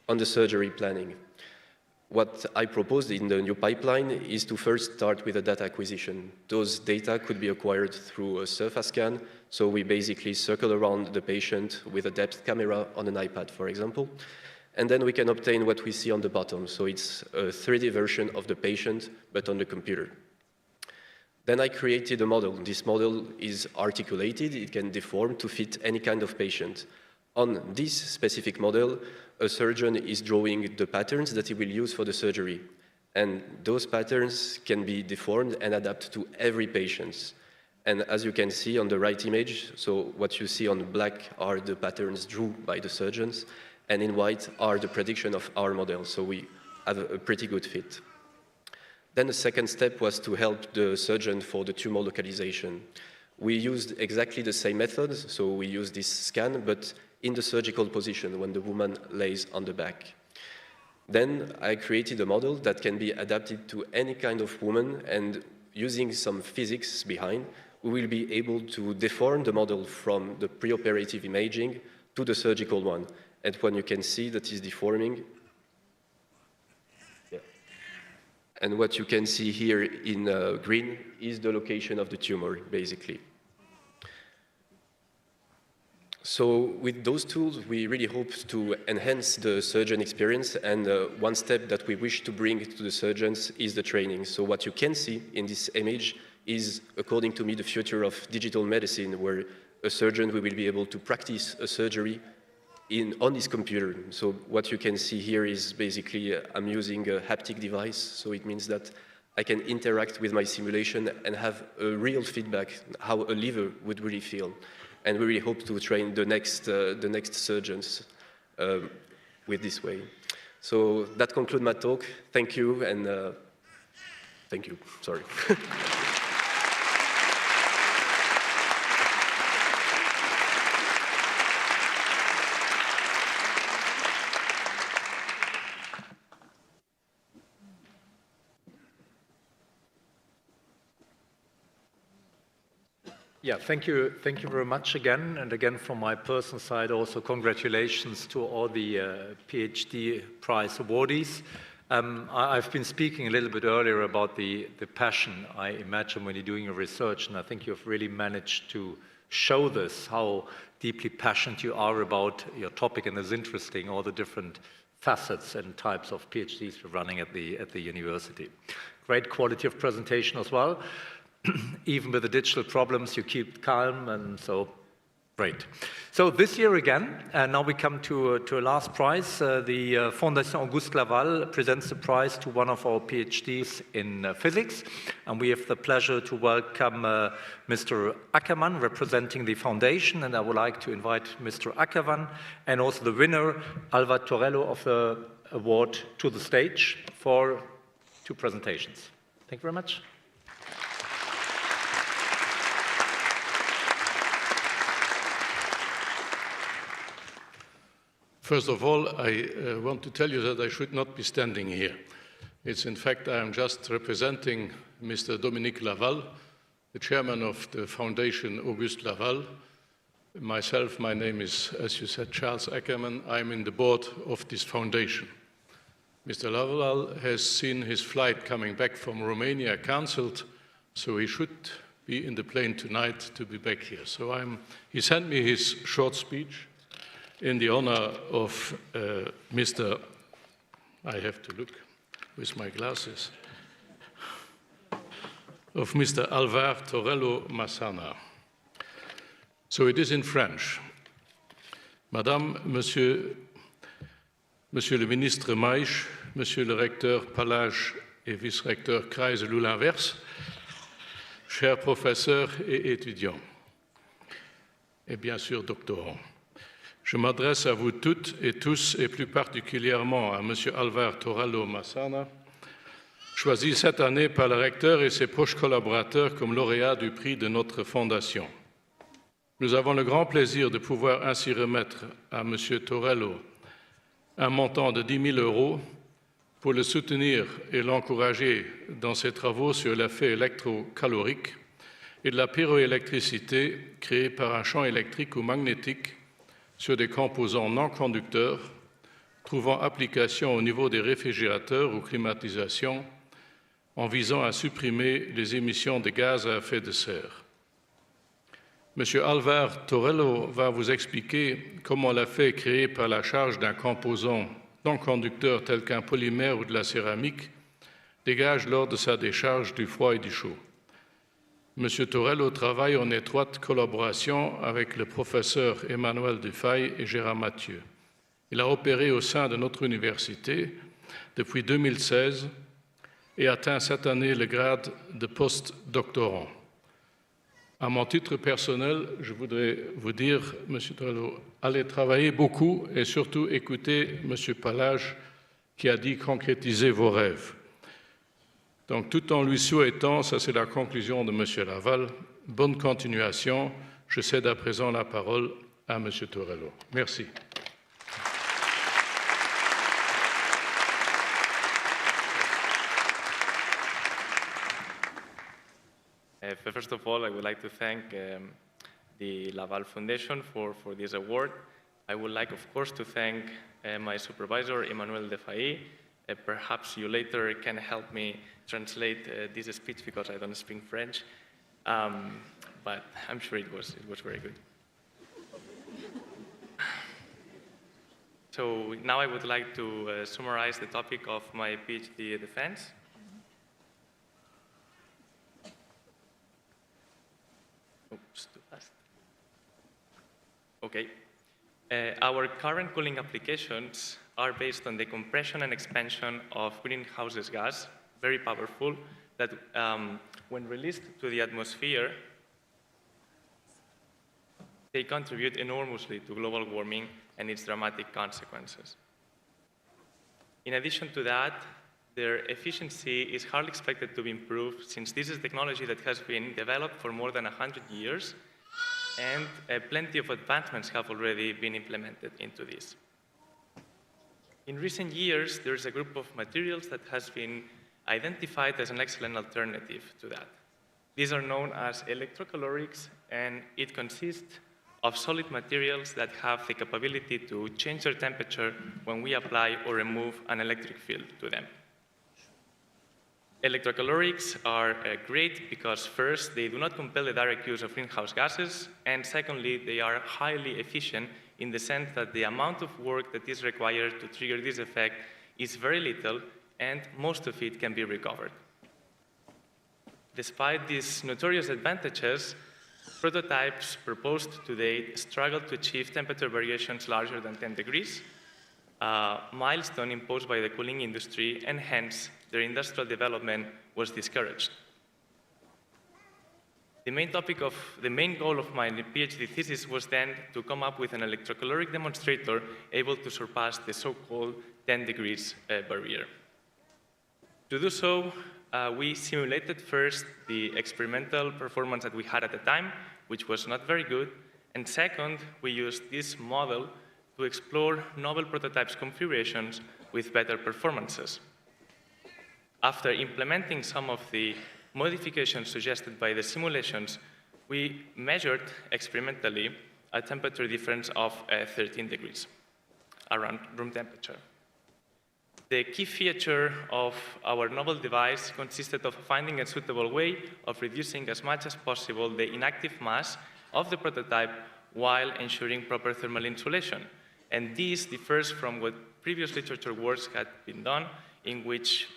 on the surgery planning. What I proposed in the new pipeline is to first start with a data acquisition. Those data could be acquired through a surface scan. So we basically circle around the patient with a depth camera on an iPad, for example. And then we can obtain what we see on the bottom. So it's a 3D version of the patient, but on the computer. Then I created a model. This model is articulated. It can deform to fit any kind of patient. On this specific model, a surgeon is drawing the patterns that he will use for the surgery. And those patterns can be deformed and adapted to every patient. And as you can see on the right image, so what you see on black are the patterns drawn by the surgeons, and in white are the prediction of our model. So we have a pretty good fit. Then the second step was to help the surgeon for the tumor localization. We used exactly the same methods. So we used this scan, but in the surgical position when the woman lays on the back. Then I created a model that can be adapted to any kind of woman, and using some physics behind, we will be able to deform the model from the preoperative imaging to the surgical one. And when you can see that is deforming, and what you can see here in green is the location of the tumor, basically. So with those tools, we really hope to enhance the surgeon experience, and one step that we wish to bring to the surgeons is the training. So what you can see in this image is, according to me, the future of digital medicine, where a surgeon will be able to practice a surgery on his computer. So what you can see here is basically I'm using a haptic device, so it means that I can interact with my simulation and have a real feedback, how a liver would really feel. And we really hope to train the next surgeons with this way. So that concludes my talk. Thank you, and thank you, sorry. Yeah, thank you very much again. And again, from my personal side, also congratulations to all the PhD prize awardees. I've been speaking a little bit earlier about the passion I imagine when you're doing your research, and I think you've really managed to show this, how deeply passionate you are about your topic, and it's interesting, all the different facets and types of PhDs you're running at the university. Great quality of presentation as well. Even with the digital problems, you keep calm, and so great. So this year again, now we come to a last prize. The Fondation Auguste Laval presents the prize to one of our PhDs in physics, and we have the pleasure to welcome Mr. Ackermann representing the foundation, and I would like to invite Mr. Ackermann and also the winner, Alva Torello, of the award to the stage for 2 presentations. Thank you very much. First of all, I want to tell you that I should not be standing here. It's in fact, I am just representing Mr. Dominique Laval, the chairman of the Foundation Auguste Laval. Myself, my name is, as you said, Charles Ackerman. I'm in the board of this foundation. Mr. Laval has seen his flight coming back from Romania cancelled, so he should be in the plane tonight to be back here. So he sent me his short speech in the honor of Mr. I have to look with my glasses, of Mr. Alvar Torello Massana. So it is in French. Madame, Monsieur le ministre Maïch, Monsieur le recteur Palage et vice-recteur Kreise-Loulin-Vers, chers professeurs et étudiants, et bien sûr doctorants, je m'adresse à vous toutes et tous, et plus particulièrement à Monsieur Alvar Torello Massana, choisi cette année par le recteur et ses proches collaborateurs comme lauréat du prix de notre fondation. Nous avons le grand plaisir de pouvoir ainsi remettre à M. Torello un montant de 10 000 € pour le soutenir et l'encourager dans ses travaux sur l'effet électrocalorique et de la pyroélectricité créée par un champ électrique ou magnétique sur des composants non conducteurs trouvant application au niveau des réfrigérateurs ou climatisations en visant à supprimer les émissions de gaz à effet de serre. M. Alvar Torello va vous expliquer comment l'effet créé par la charge d'un composant non conducteur tel qu'un polymère ou de la céramique dégage lors de sa décharge du froid et du chaud. M. Torello travaille en étroite collaboration avec le professeur Emmanuel Dufay et Gérard Mathieu. Il a opéré au sein de notre université depuis 2016 et atteint cette année le grade de post-doctorant. À mon titre personnel, je voudrais vous dire, M. Torello, allez travailler beaucoup et surtout écouter M. Palage qui a dit concrétiser vos rêves. Donc, tout en lui souhaitant, ça c'est la conclusion de M. Laval, bonne continuation. Je cède à présent la parole à M. Torello. Merci. First of all, I would like to thank the Laval Foundation for this award. I would like, of course, to thank my supervisor, Emmanuel Dufay. Perhaps you later can help me translate this speech because I don't speak French, but I'm sure it was very good. So now I would like to summarize the topic of my PhD defense. Oops, too fast. Okay. Our current cooling applications are based on the compression and expansion of greenhouse gas, very powerful, that when released to the atmosphere, they contribute enormously to global warming and its dramatic consequences. In addition to that, their efficiency is hardly expected to be improved since this is technology that has been developed for more than 100 years and plenty of advancements have already been implemented into this. In recent years, there is a group of materials that has been identified as an excellent alternative to that. These are known as electrocalorics, and it consists of solid materials that have the capability to change their temperature when we apply or remove an electric field to them. Electrocalorics are great because first, they do not compel the direct use of greenhouse gases, and secondly, they are highly efficient in the sense that the amount of work that is required to trigger this effect is very little, and most of it can be recovered. Despite these notorious advantages, prototypes proposed to date struggle to achieve temperature variations larger than 10 degrees, a milestone imposed by the cooling industry, and hence their industrial development was discouraged. The main goal of my PhD thesis was then to come up with an electrocaloric demonstrator able to surpass the so-called 10 degrees barrier. To do so, we simulated first the experimental performance that we had at the time, which was not very good, and second, we used this model to explore novel prototypes configurations with better performances. After implementing some of the modifications suggested by the simulations, we measured experimentally a temperature difference of 13 degrees around room temperature. The key feature of our novel device consisted of finding a suitable way of reducing as much as possible the inactive mass of the prototype while ensuring proper thermal insulation. And this differs from what previous literature works had been done, in which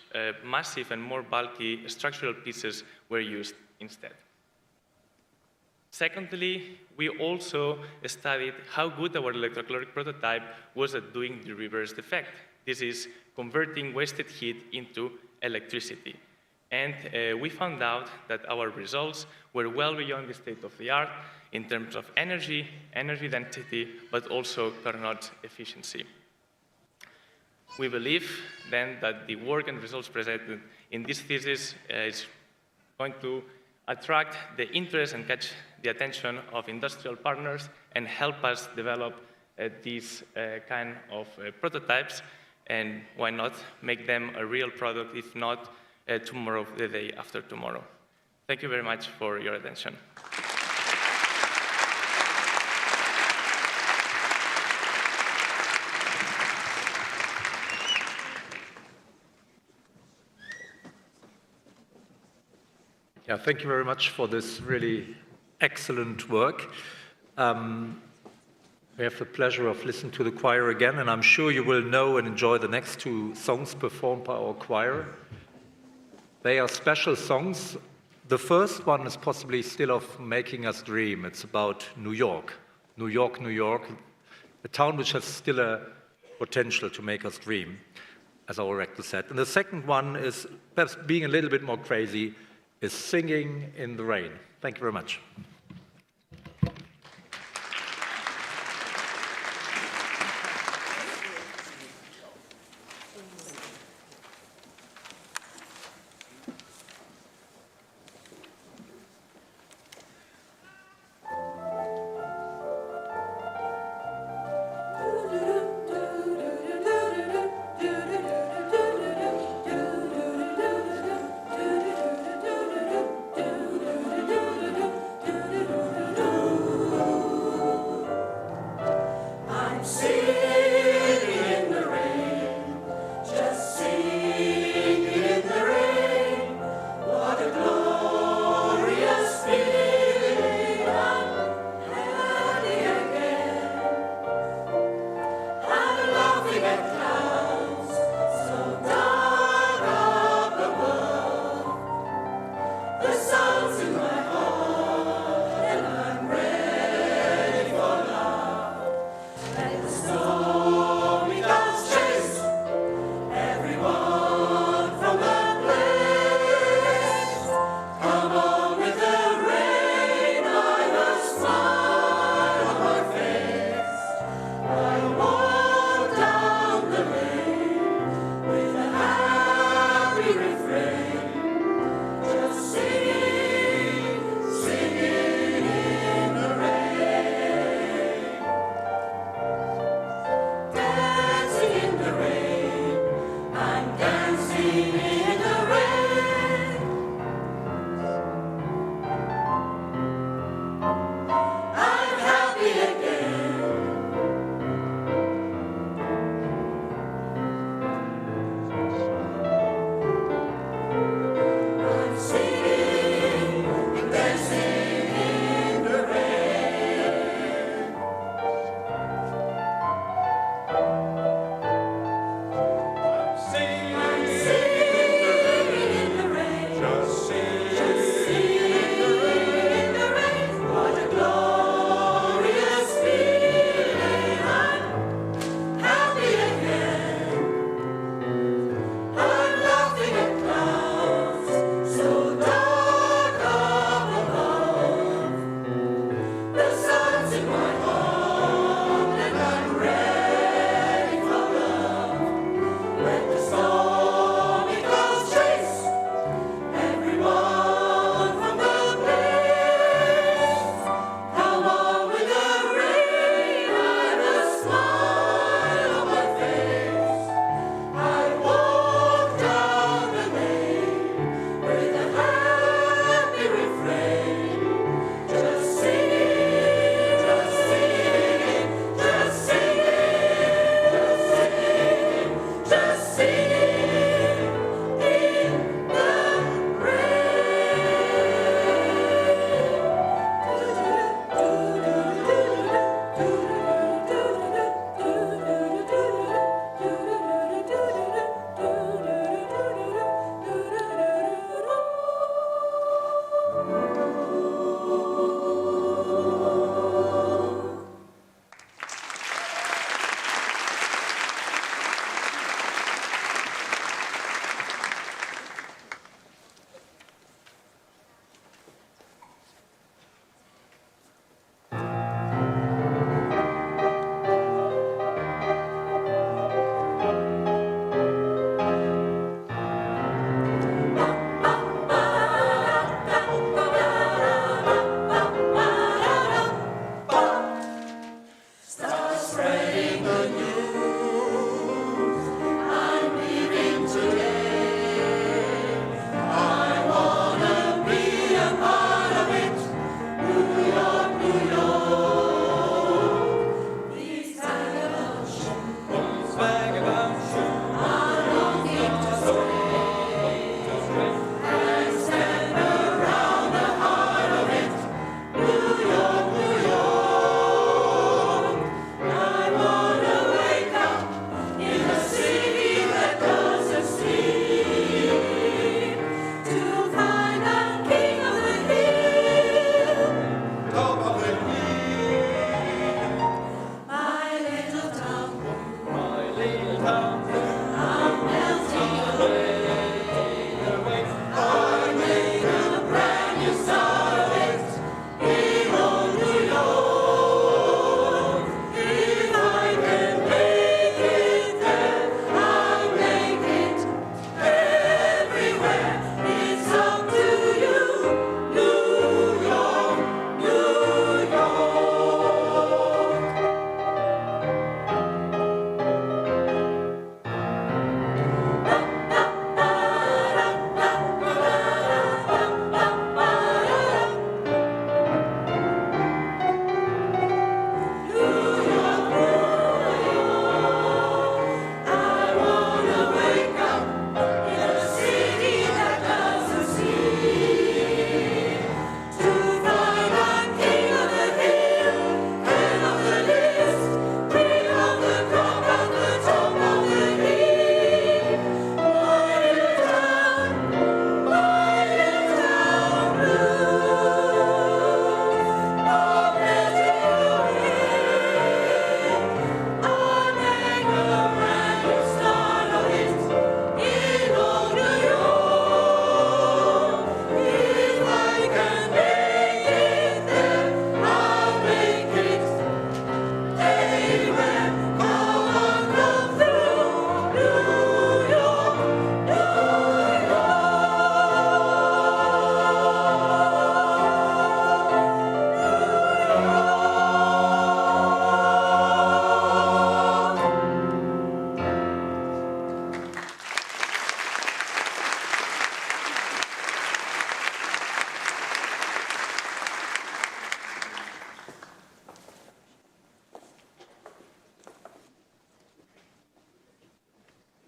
massive and more bulky structural pieces were used instead. Secondly, we also studied how good our electrocaloric prototype was at doing the reversed effect. This is converting wasted heat into electricity. And we found out that our results were well beyond the state of the art in terms of energy density, but also Carnot efficiency. We believe then that the work and results presented in this thesis is going to attract the interest and catch the attention of industrial partners and help us develop these kind of prototypes, and why not make them a real product, if not tomorrow, the day after tomorrow. Thank you very much for your attention. Yeah, thank you very much for this really excellent work. We have the pleasure of listening to the choir again, and I'm sure you will know and enjoy the next two songs performed by our choir. They are special songs. The first one is possibly still of making us dream. It's about New York. New York, New York, a town which has still a potential to make us dream, as our rector said. And the second one is, perhaps being a little bit more crazy, is Singing in the Rain. Thank you very much. Let the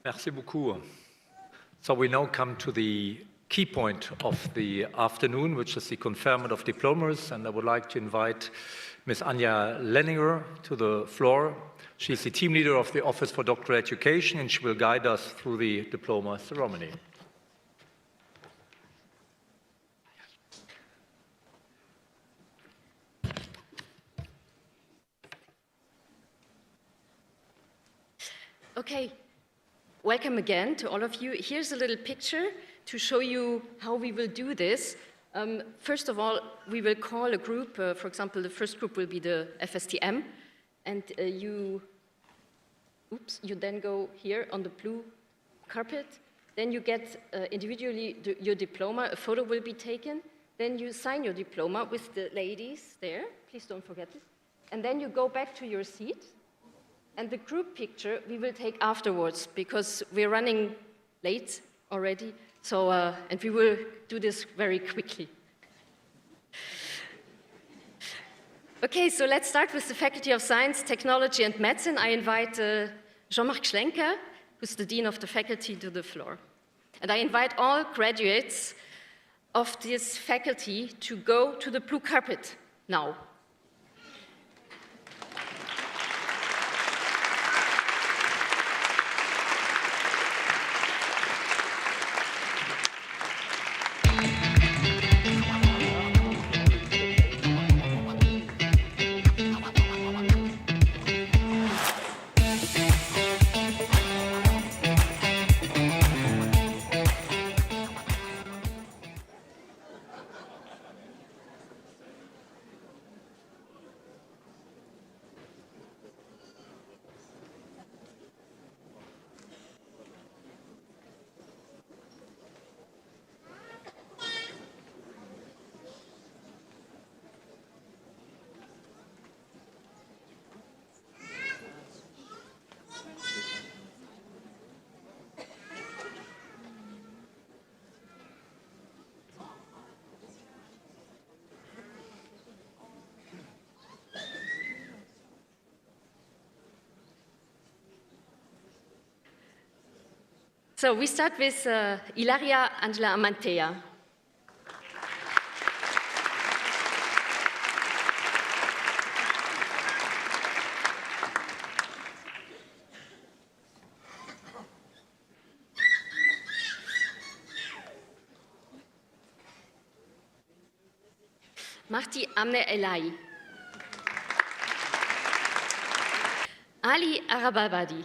Merci beaucoup. So we now come to the key point of the afternoon, which is the conferment of diplomas, and I would like to invite Ms. Anja Lenninger to the floor. She is the team leader of the Office for Doctoral Education, and she will guide us through the diploma ceremony. Okay, welcome again to all of you. Here's a little picture to show you how we will do this. First of all, we will call a group. For example, the first group will be the FSTM, and you then go here on the blue carpet. Then you get individually your diploma. A photo will be taken. Then you sign your diploma with the ladies there. Please don't forget this. And then you go back to your seat. And the group picture we will take afterwards because we're running late already. So, and we will do this very quickly. Okay, so let's start with the Faculty of Science, Technology and Medicine. I invite Jean-Marc Schlenker, who's the Dean of the Faculty, to the floor. And I invite all graduates of this faculty to go to the blue carpet now. So we start with Ilaria Angela Amantea. Marti Amne Elai. Ali Arababadi.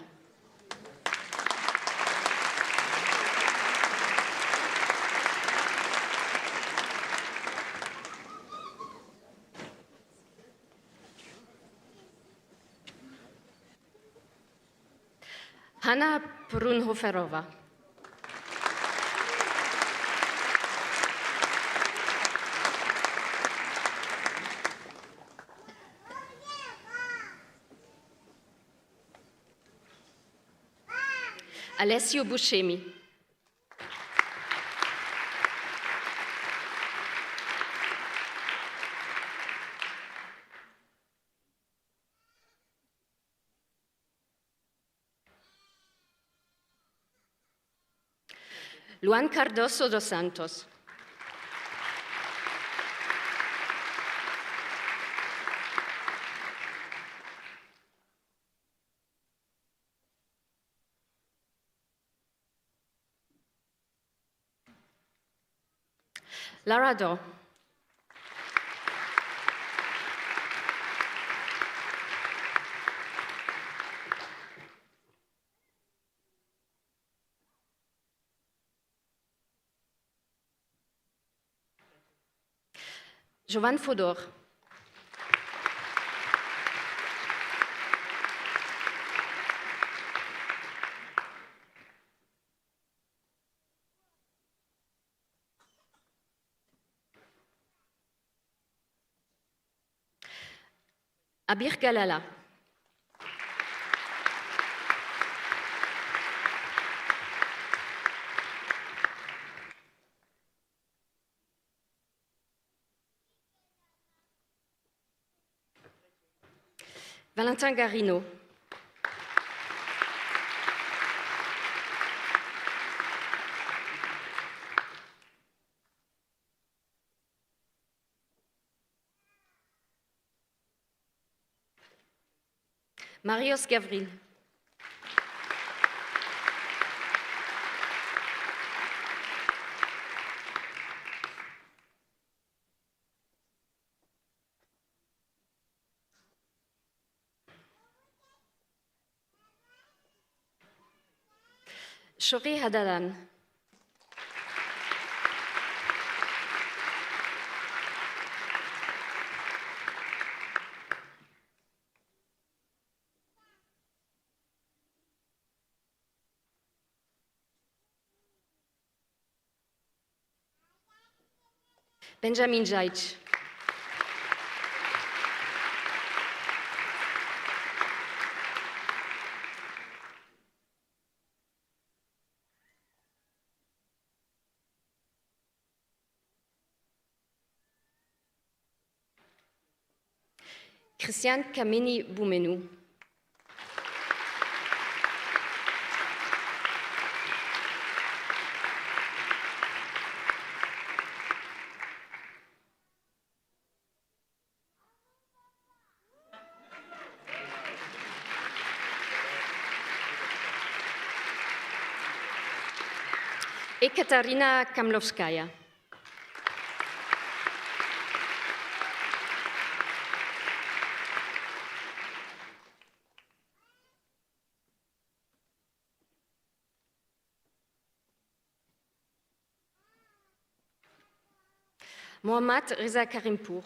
Hanna Brunhoferova. Alessio Buscemi. Luan Cardoso dos Santos. Lara Do. Jovan Fodor. Abir Galala. Valentin Garino. Marius Gavril. Shori Hadalan. Benjamin Jaitsch. Christian Kamini Boumenou. Ekaterina Kamlovskaya. Mohammad Reza Karimpour.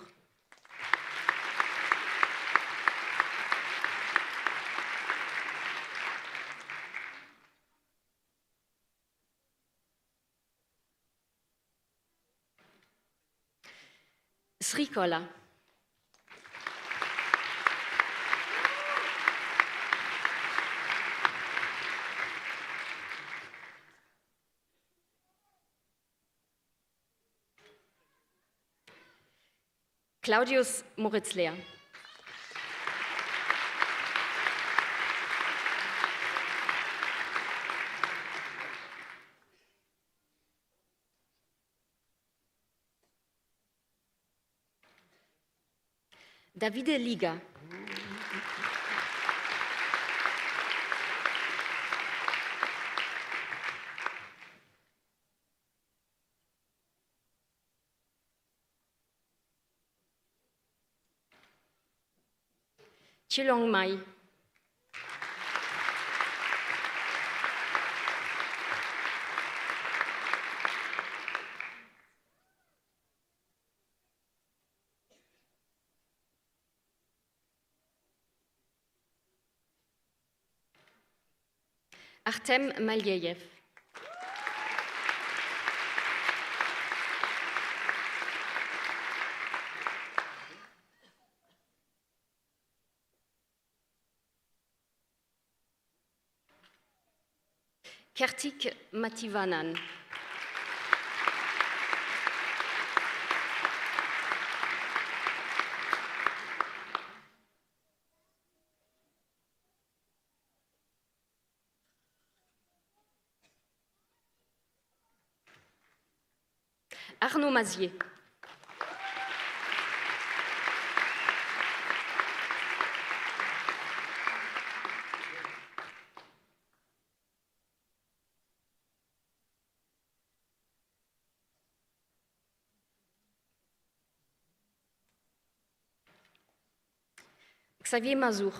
Srikola. Claudius Moritz-Lehr. Davide Liga. Chilong Mai. Artem Malieyev. Kartik Mativanan. Arnaud Mazier. Xavier Mazour.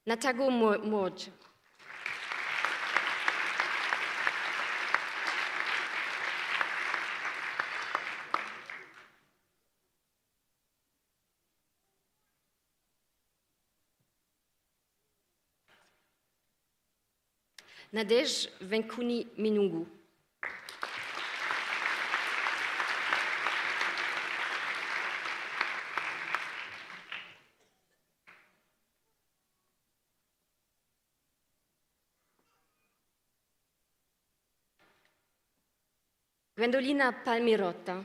Natago Moj. Nadej Venkuni Minungu. Gwendolina Palmirotta.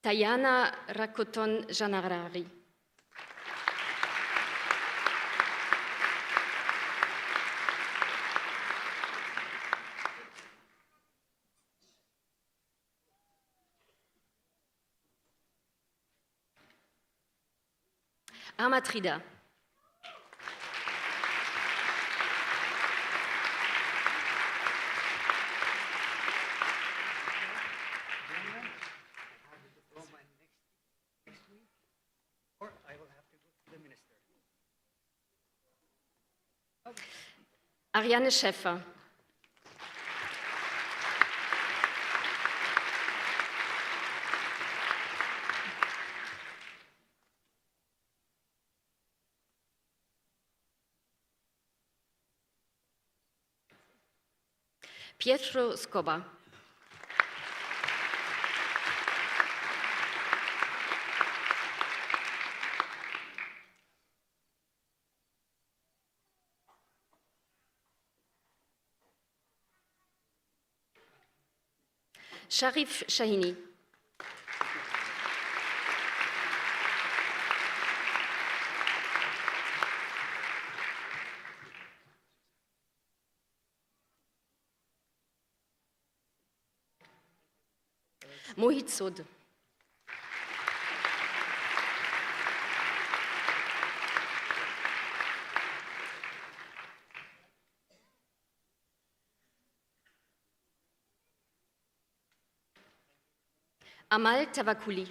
Tayana Rakoton Janarari. Amatrida. Ariane Schäffer. Pietro Scoba. Sharif Shahini. Mohit Sod. Amal Tavakuli.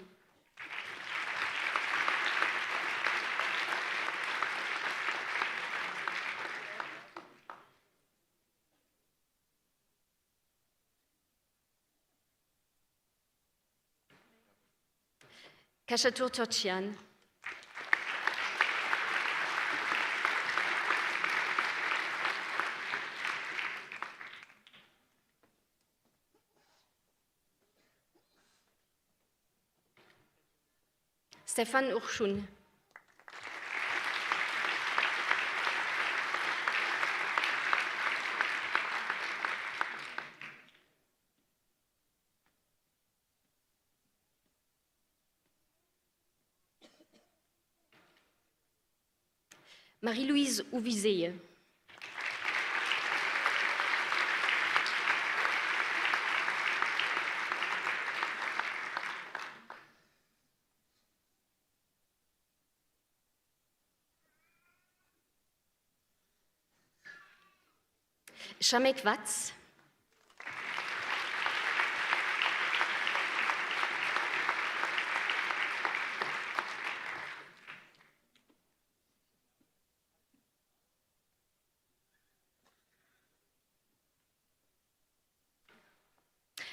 Kashatur Torchian. Stefan Urshun. Marie-Louise Ouvizeye. Shamek Watz.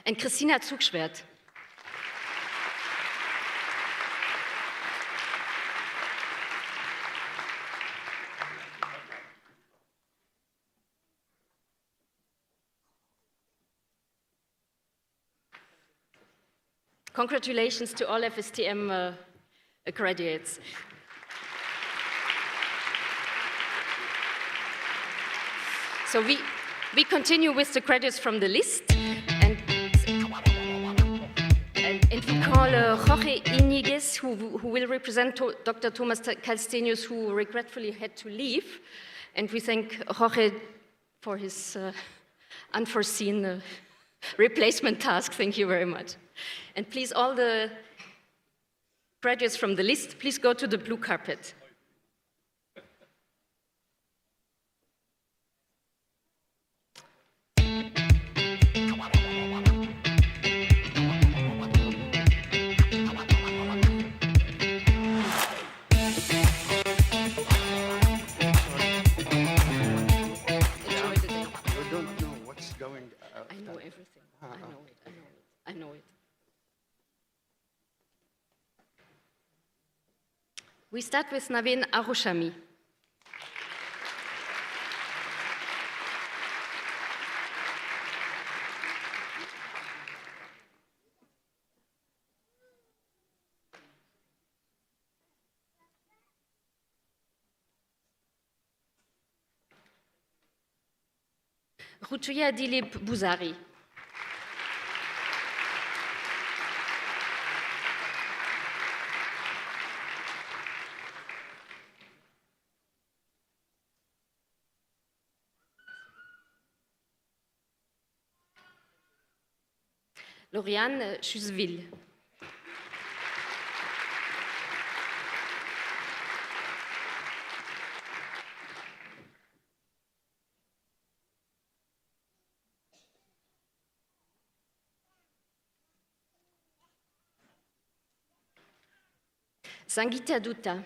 And Christina Zugschwert. Congratulations to all FSTM graduates. So we continue with the credits from the list, and we call Jorge Iñiguez, who will represent Dr. Thomas Calstenius, who regretfully had to leave, and we thank Jorge for his unforeseen replacement task. Thank you very much. And please, all the graduates from the list, please go to the blue carpet. I know everything. I know it. We start with Naveen Arushami. Rutuya Dilip Buzari. Lauriane Chuseville. Sangita Dutta.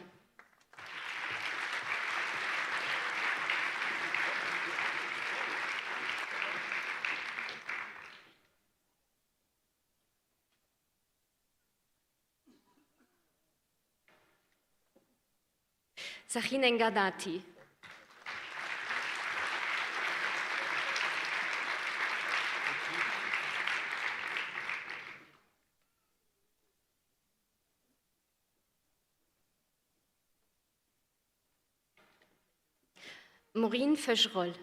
Sachin Engadati. Maureen Feugerolles.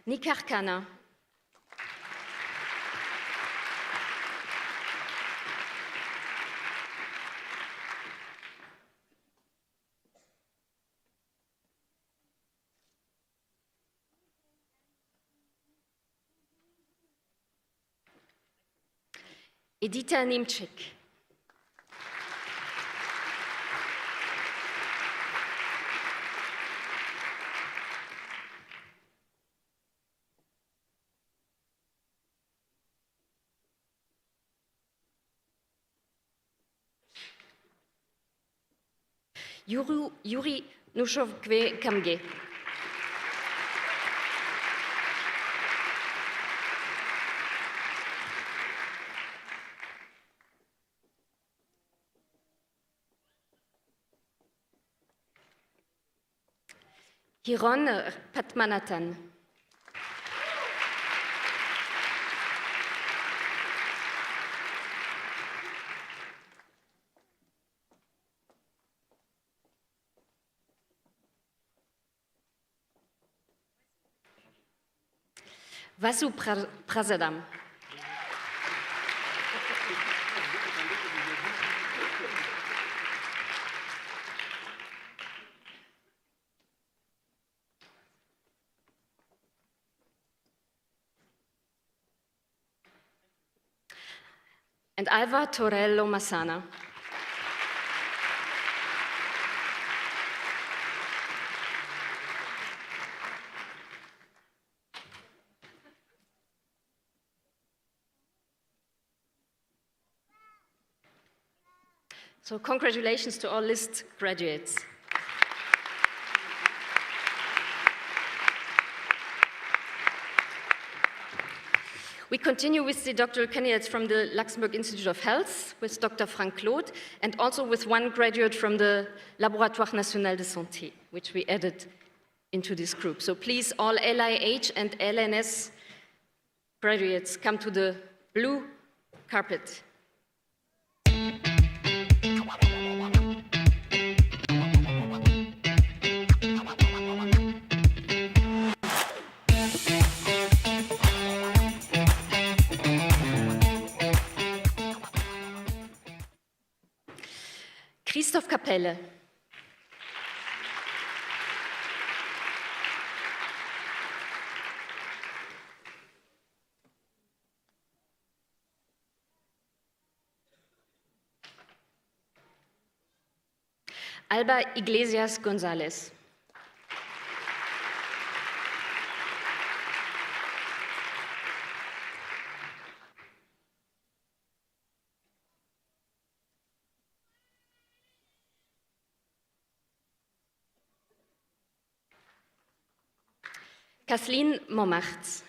Nick Arcana. Edita Nimczyk. Yuri Nushov-Kwe Kamge. Hiron Patmanathan. Vasu Prasadam. And Alva Torello Massana. So congratulations to all LIST graduates. We continue with the doctoral candidates from the Luxembourg Institute of Health, with Dr. Frank Claude, and also with one graduate from the Laboratoire National de Santé, which we added into this group. So please, all LIH and LNS graduates, come to the blue carpet. Christoph Kapelle. Alba Iglesias González. Kathleen Momartz.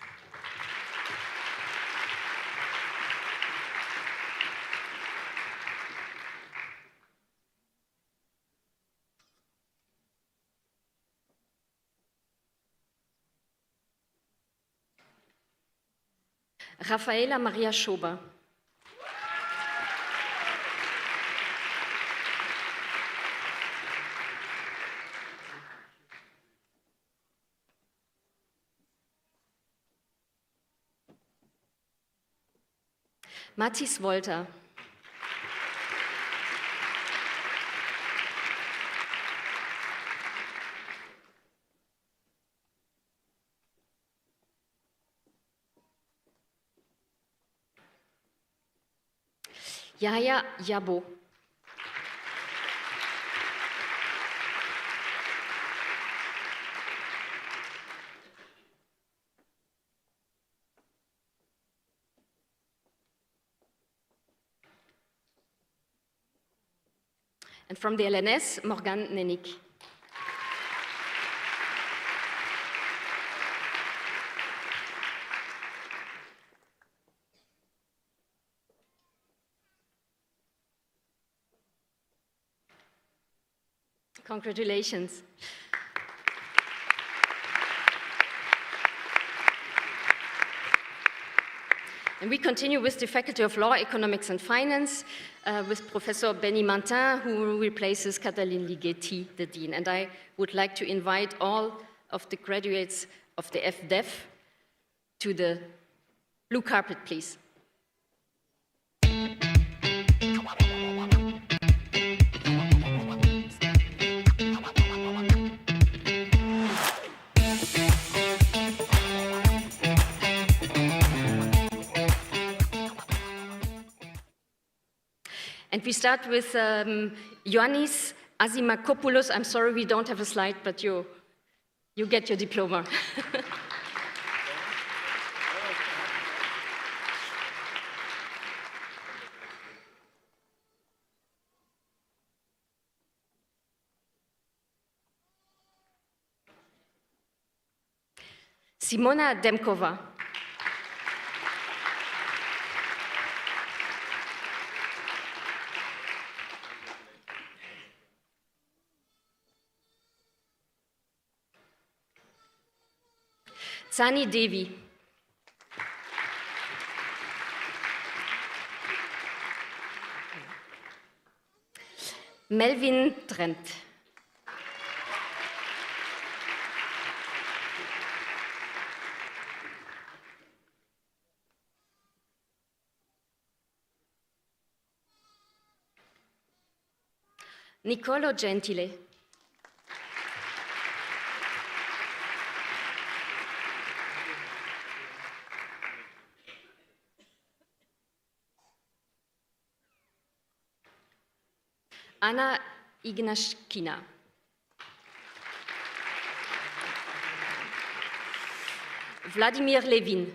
Rafaela Maria Schober. Mathis Wolter. Yahya Yabo. And from the LNS, Morgane Nenik. Congratulations. And we continue with the Faculty of Law, Economics and Finance with Professor Benny Mantin, who replaces Katalin Ligeti, the Dean. And I would like to invite all of the graduates of the FDEF to the blue carpet, please. And we start with Ioannis Azimakopoulos. I'm sorry we don't have a slide, but you get your diploma. Simona Demkova. Sani Devi. Melvin Trent. Nicolo Gentile. Anna Ignashkina. Vladimir Levin.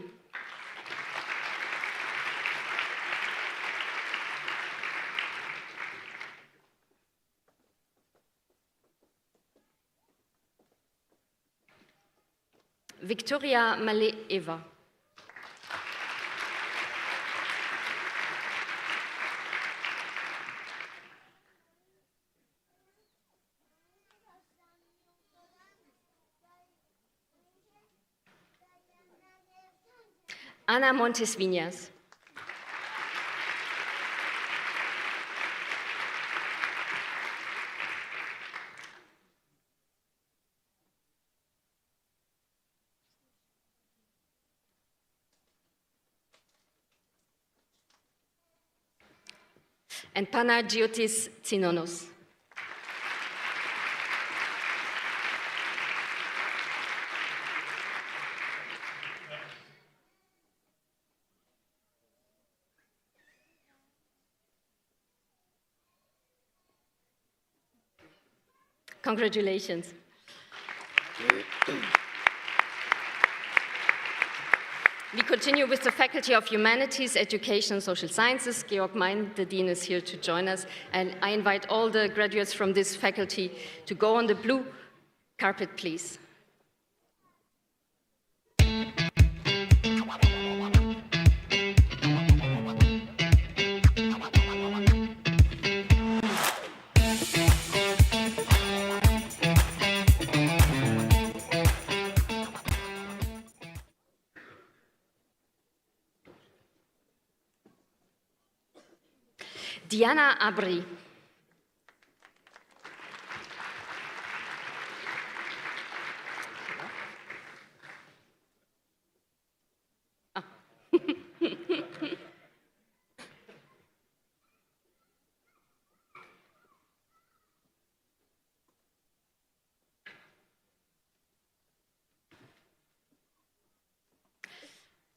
Victoria Male-Eva. Ana Montes Viñas. And Panagiotis Tsinonos. Congratulations. We continue with the Faculty of Humanities, Education, and Social Sciences. Georg Mein, the Dean, is here to join us. And I invite all the graduates from this faculty to go on the blue carpet, please. Diana Abri.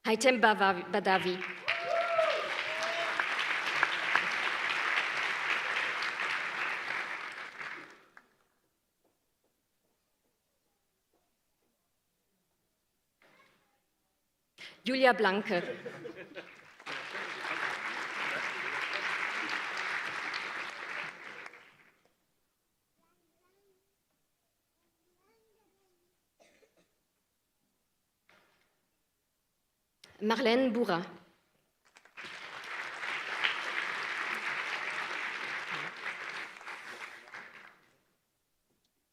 Haitem Badavi. Julia Blanke. Marlène Bourra.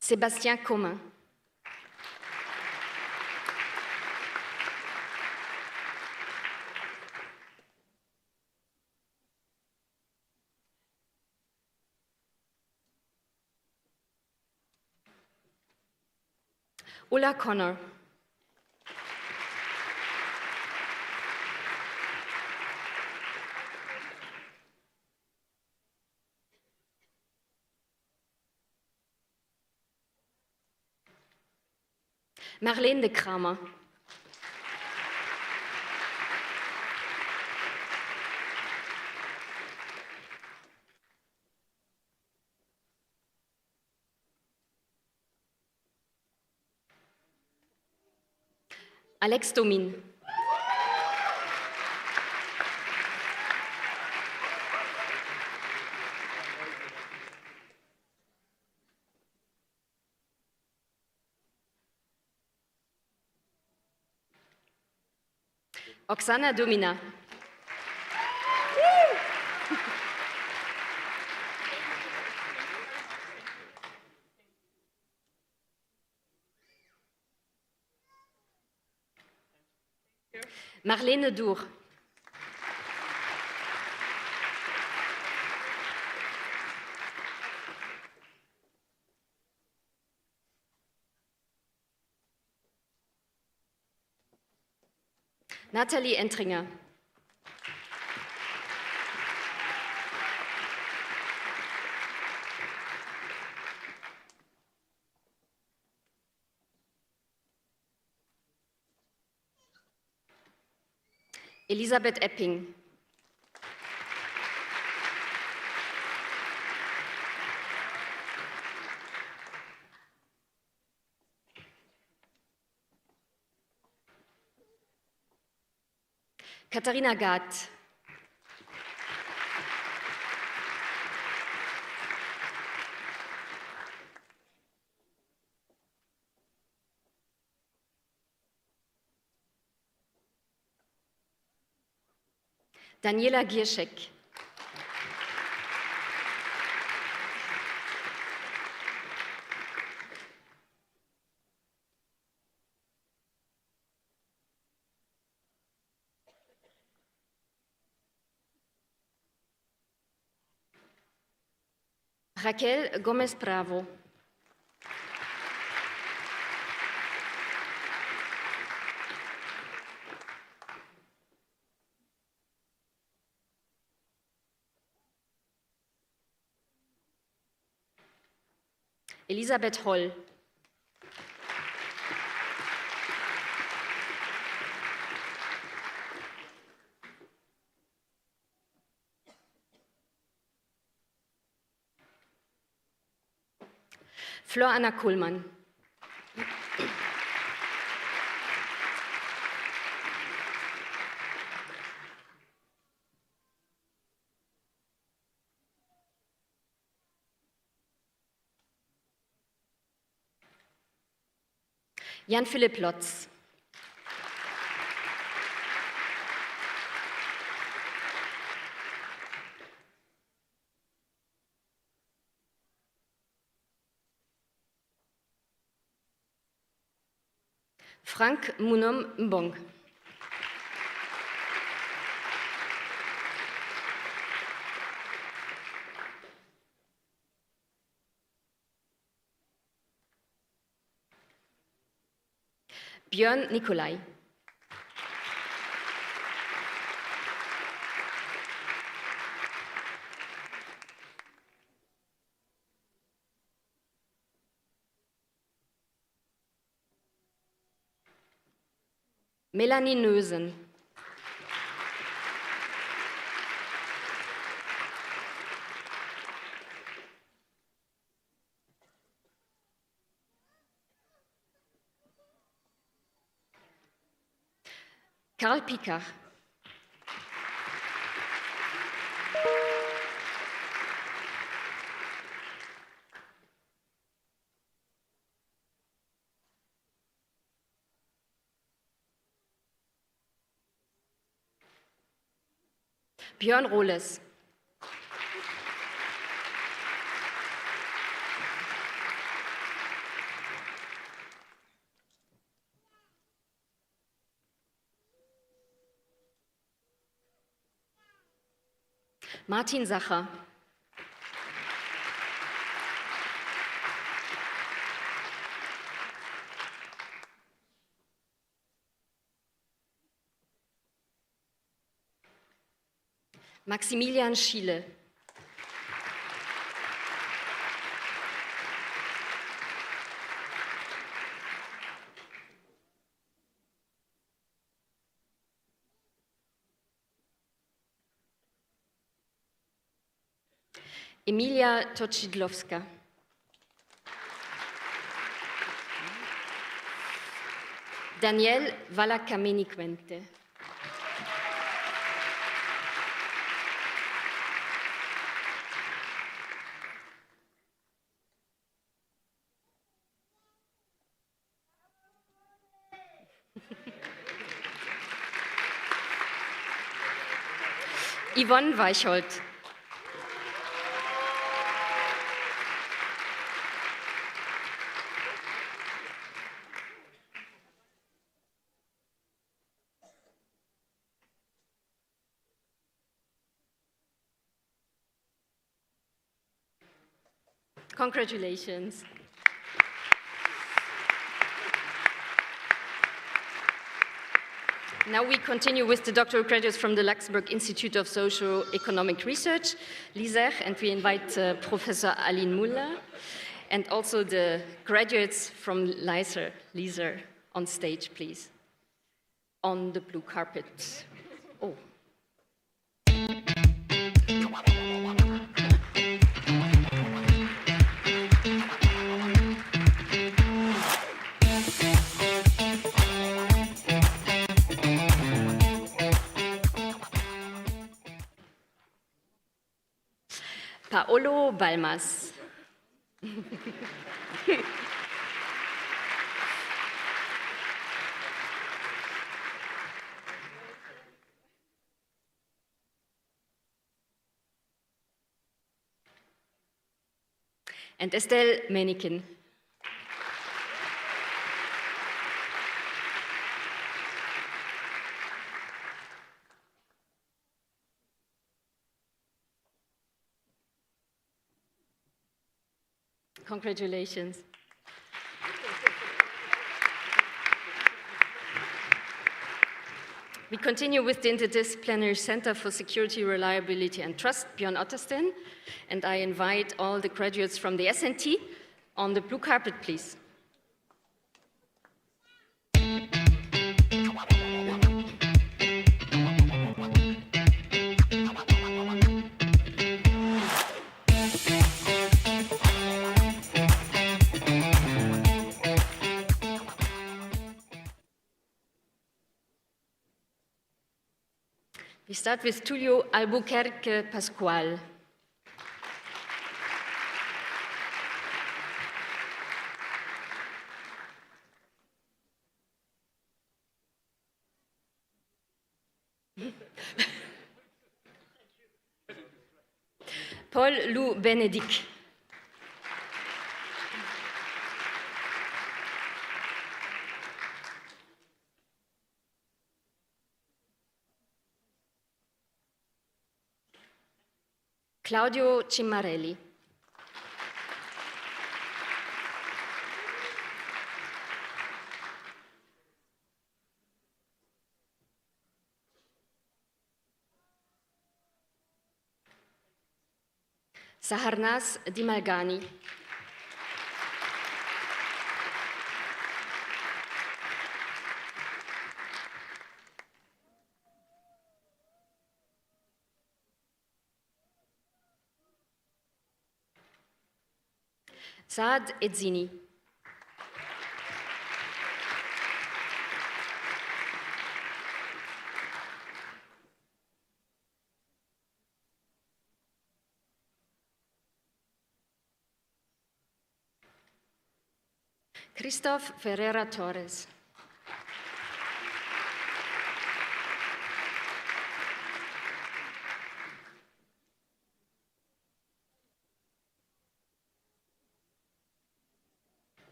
Sébastien Commun. Ulla Connor. Marlene de Kramer. Alex Domin. Oksana Domina. Marlene Dour. Nathalie Entringer. Elisabeth Epping. Katharina Gath. Daniela Gierschek. Raquel Gomez Bravo. Elisabeth Holl. Fleur Anna Kuhlmann. Jan-Philipp Lotz. Frank Munom Mbong. Björn Nikolai. Melanie Nösen. Karl Picard. Björn Rohles. Martin Sacher. Maximilian Schiele. Emilia Toczydlowska. Daniel Valakameniquente. Yvonne Weicholt. Congratulations. Now we continue with the doctoral graduates from the Luxembourg Institute of Socio-Economic Research, LISER, and we invite Professor Aline Muller, and also the graduates from LISER on stage, please, on the blue carpet. Oh. Paolo Balmas. And Estelle Meniken. Congratulations. We continue with the Interdisciplinary Center for Security, Reliability and Trust, Björn Ottersten, and I invite all the graduates from the SNT on the blue carpet, please. We start with Tulio Albuquerque Pascual. Paul Lou Benedict. Claudio Cimmarelli. Saharnas Dimalgani. Saad Edzini. Christoph Ferreira Torres.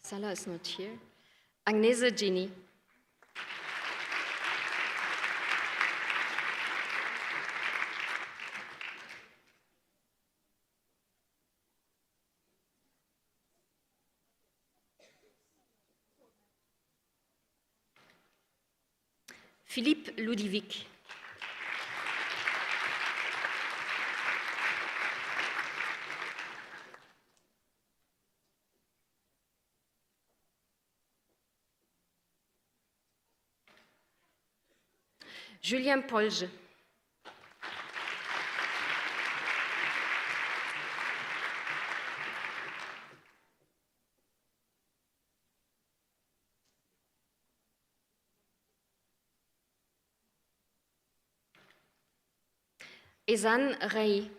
Salah is not here. Agnese Gini. Philippe Ludovic. Julien Polge. Ezan Rey.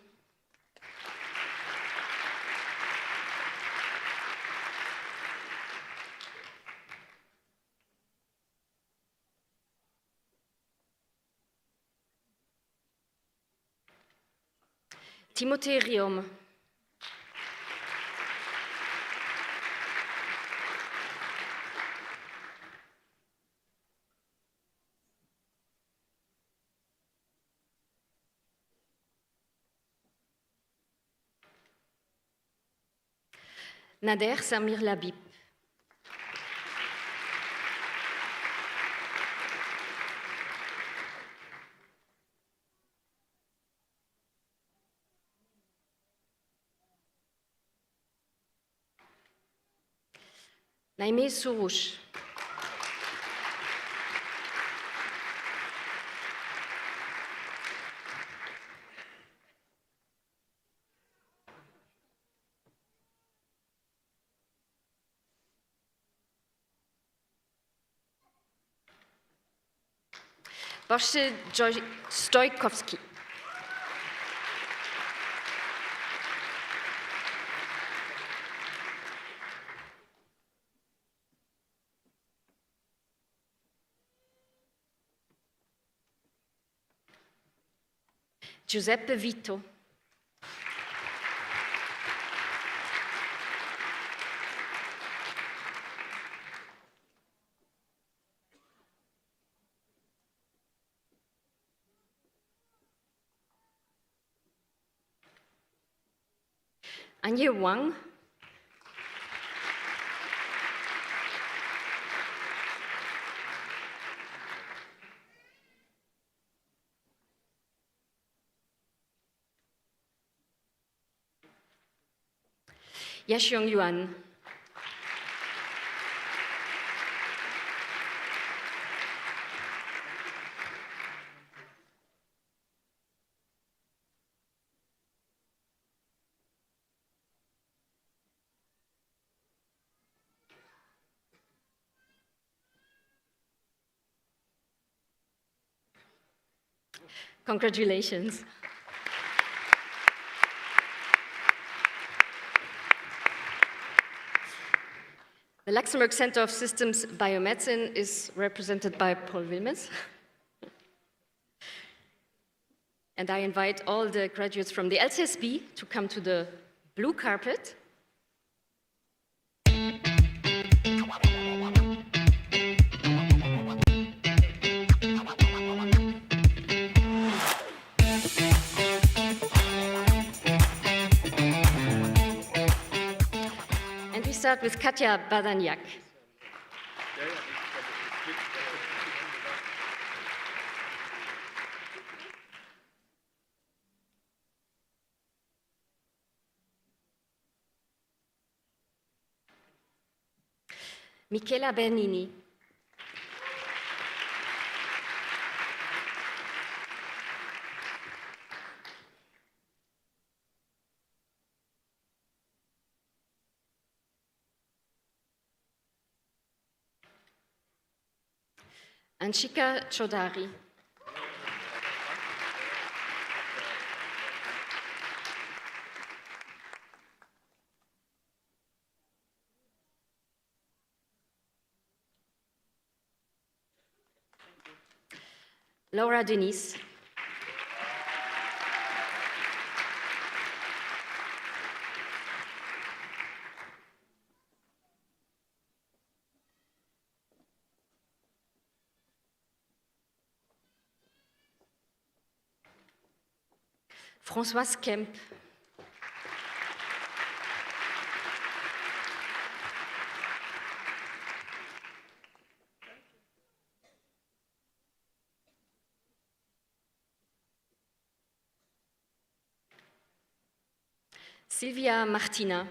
Timothée Riom. Nader Samir Labib. Naimé Sourouche. Bosze Stojkowski. Giuseppe Vito. Anye Wang. Yashiong Yuan. Congratulations. The Luxembourg Center of Systems Biomedicine is represented by Paul Wilmes. And I invite all the graduates from the LCSB to come to the blue carpet. And we start with Katja Badaniak. Michela Bernini. Anshika Chaudhary. Laura Denise. Françoise Kemp. Silvia Martina.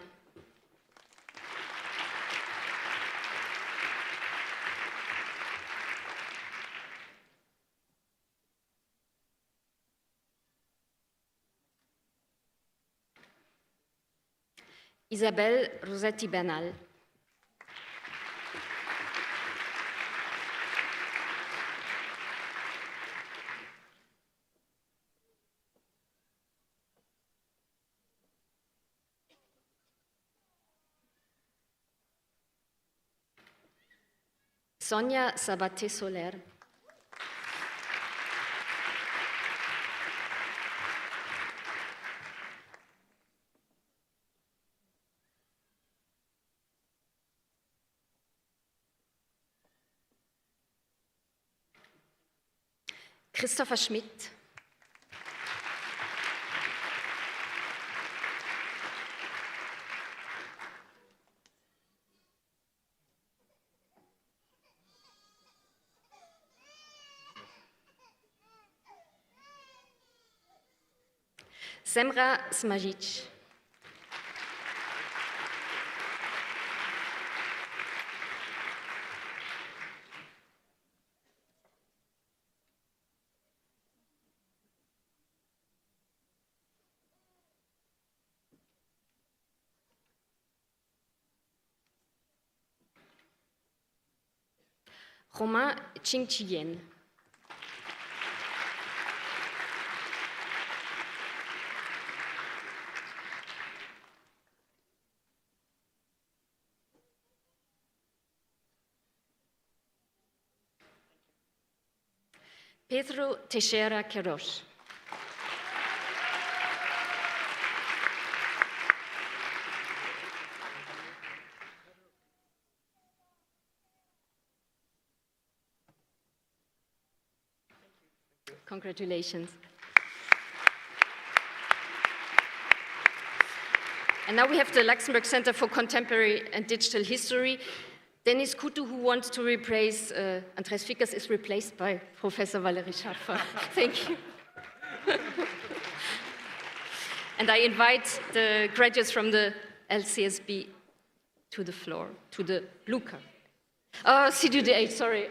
Isabelle Rossetti Bernal. Sonia Sabaté Soler. Christopher Schmidt. Semra Smajic. Romain Chingchien. Pedro Teixeira Queiroz. Congratulations. And now we have the Luxembourg Center for Contemporary and Digital History. Dennis Kutu, who wants to replace Andres Fickers, is replaced by Professor Valérie Schaffer. Thank you. And I invite the graduates from the LCSB to the floor, to the blue car. Oh, C2D8, sorry.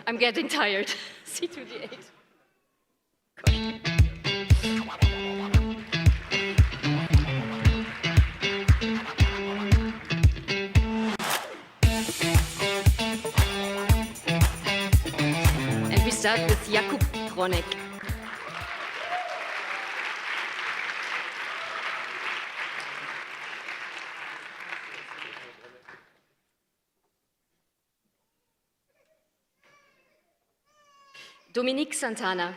I'm getting tired. C2D8. And we start with Jakub Bronek. Dominique Santana.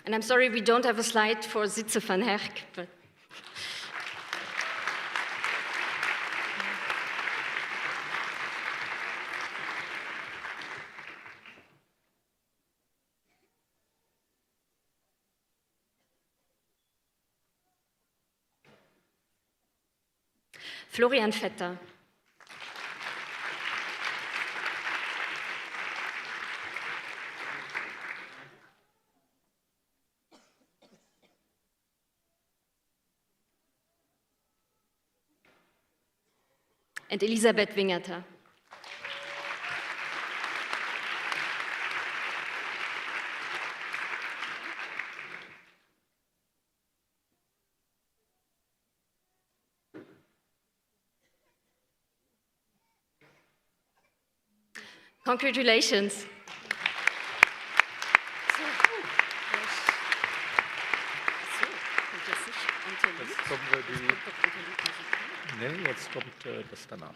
And I'm sorry we don't have a slide for Zitze van Herk, but Florian Vetter. And Elisabeth Wingerter. Congratulations. Nee, jetzt kommt das danach.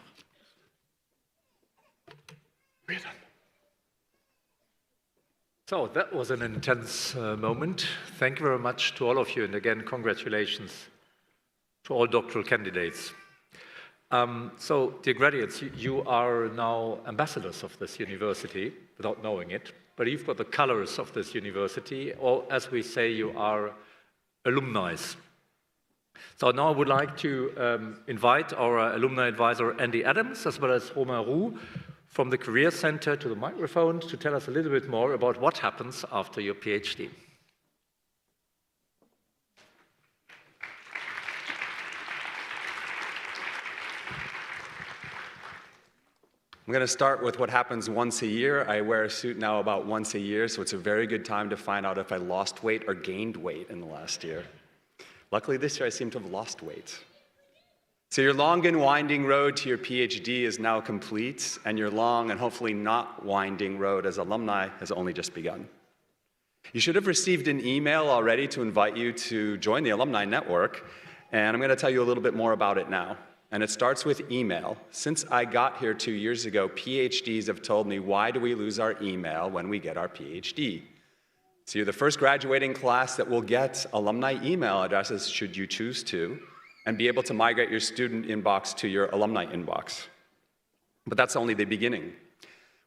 So that was an intense moment. Thank you very much to all of you, and again, congratulations to all doctoral candidates. So, dear graduates, you are now ambassadors of this university, without knowing it, but you've got the colors of this university, or as we say, you are alumni. So now I would like to invite our alumni advisor, Andy Adams, as well as Romain Roux, from the Career Center to the microphone to tell us a little bit more about what happens after your PhD. I'm going to start with what happens once a year. I wear a suit now about once a year, so it's a very good time to find out if I lost weight or gained weight in the last year. Luckily this year I seem to have lost weight. So your long and winding road to your PhD is now complete, and your long and hopefully not winding road as alumni has only just begun. You should have received an email already to invite you to join the Alumni Network, and I'm going to tell you a little bit more about it now. And it starts with email. Since I got here 2 years ago, PhDs have told me, why do we lose our email when we get our PhD? So you're the first graduating class that will get alumni email addresses, should you choose to, and be able to migrate your student inbox to your alumni inbox. But that's only the beginning.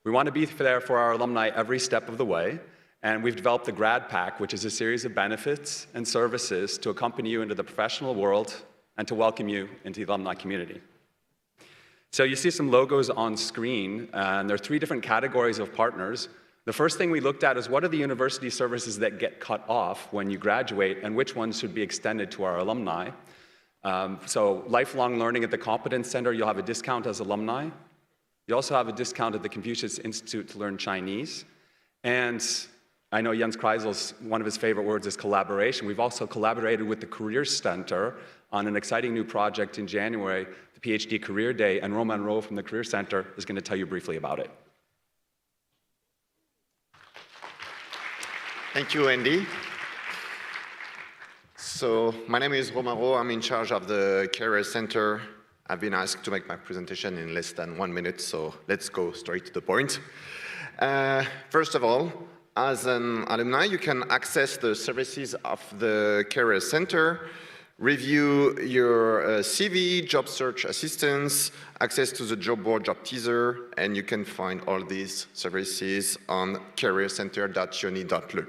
We want to be there for our alumni every step of the way, and we've developed the Grad Pack, which is a series of benefits and services to accompany you into the professional world and to welcome you into the alumni community. So you see some logos on screen, and there are 3 different categories of partners. The first thing we looked at is what are the university services that get cut off when you graduate, and which ones should be extended to our alumni. So lifelong learning at the Competence Center, you'll have a discount as alumni. You also have a discount at the Confucius Institute to learn Chinese. And I know Jens Kreisel's, one of his favorite words is collaboration. We've also collaborated with the Career Center on an exciting new project in January, the PhD Career Day, and Romain Roux from the Career Center is going to tell you briefly about it. Thank you, Andy. So my name is Romain Roux. I'm in charge of the Career Center. I've been asked to make my presentation in less than 1 minute, so let's go straight to the point. First of all, as an alumni, you can access the services of the Career Center, review your CV, job search assistance, access to the job board, job teaser, and you can find all these services on careercenter.uni.lu.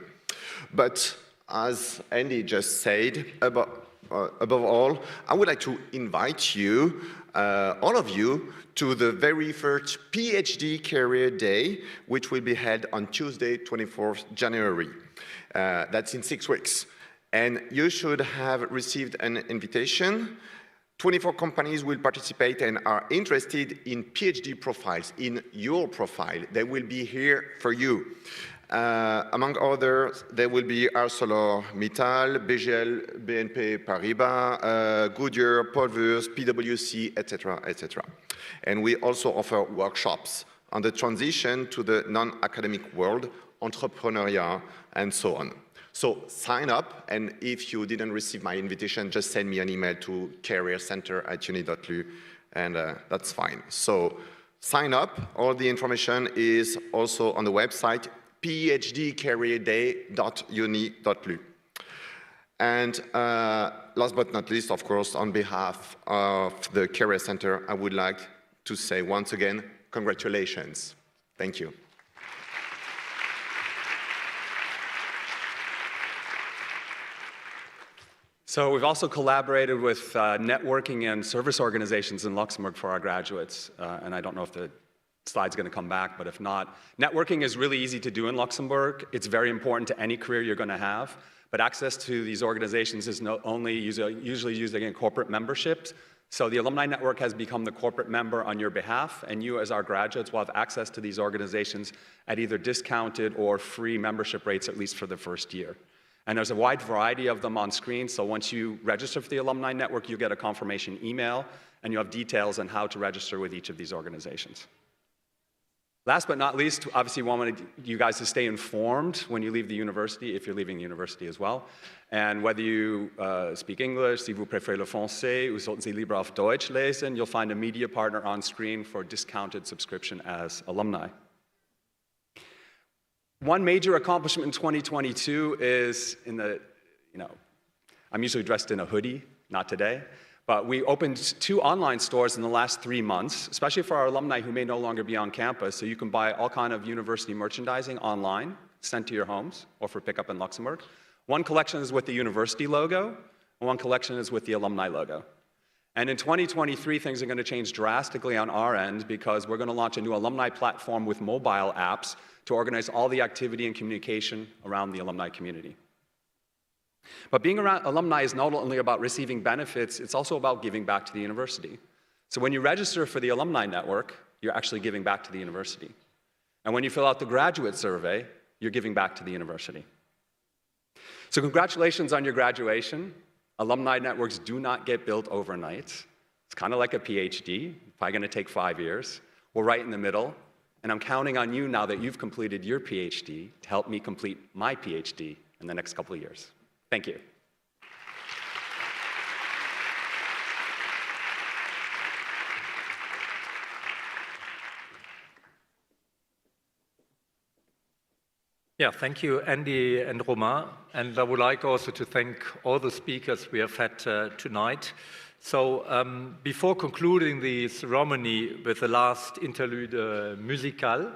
But as Andy just said, above all, I would like to invite you, all of you, to the very first PhD Career Day, which will be held on Tuesday, 24th January. That's in 6 weeks. And you should have received an invitation. 24 companies will participate and are interested in PhD profiles, in your profile. They will be here for you. Among others, there will be ArcelorMittal, BGL, BNP Paribas, Goodyear, Polvus, PwC, etc., etc. And we also offer workshops on the transition to the non-academic world, entrepreneurial, and so on. So sign up, and if you didn't receive my invitation, just send me an email to careercenter@uni.lu, and that's fine. So sign up. All the information is also on the website, phdcareerday.uni.lu. And last but not least, of course, on behalf of the Career Center, I would like to say once again, congratulations. Thank you. So we've also collaborated with networking and service organizations in Luxembourg for our graduates. And I don't know if the slide's going to come back, but if not, networking is really easy to do in Luxembourg. It's very important to any career you're going to have. But access to these organizations is usually used again corporate memberships. So the Alumni Network has become the corporate member on your behalf, and you as our graduates will have access to these organizations at either discounted or free membership rates, at least for the first year. And there's a wide variety of them on screen, so once you register for the Alumni Network, you get a confirmation email, and you have details on how to register with each of these organizations. Last but not least, obviously we want you guys to stay informed when you leave the university, if you're leaving the university as well. And whether you speak English, si vous préférez le français, ou sollten Sie lieber auf Deutsch lesen, you'll find a media partner on screen for discounted subscription as alumni. One major accomplishment in 2022 is I'm usually dressed in a hoodie, not today, but we opened 2 online stores in the last 3 months, especially for our alumni who may no longer be on campus, so you can buy all kind of university merchandising online, sent to your homes, or for pickup in Luxembourg. One collection is with the university logo, and one collection is with the alumni logo. And in 2023, things are going to change drastically on our end because we're going to launch a new alumni platform with mobile apps to organize all the activity and communication around the alumni community. But being around alumni is not only about receiving benefits, it's also about giving back to the university. So when you register for the alumni network, you're actually giving back to the university. And when you fill out the graduate survey, you're giving back to the university. So congratulations on your graduation. Alumni networks do not get built overnight. It's kind of like a PhD, probably going to take 5 years. We're right in the middle, and I'm counting on you now that you've completed your PhD to help me complete my PhD in the next couple of years. Thank you. Yeah, thank you, Andy and Romain. And I would like also to thank all the speakers we have had tonight. So before concluding the ceremony with the last interlude musical,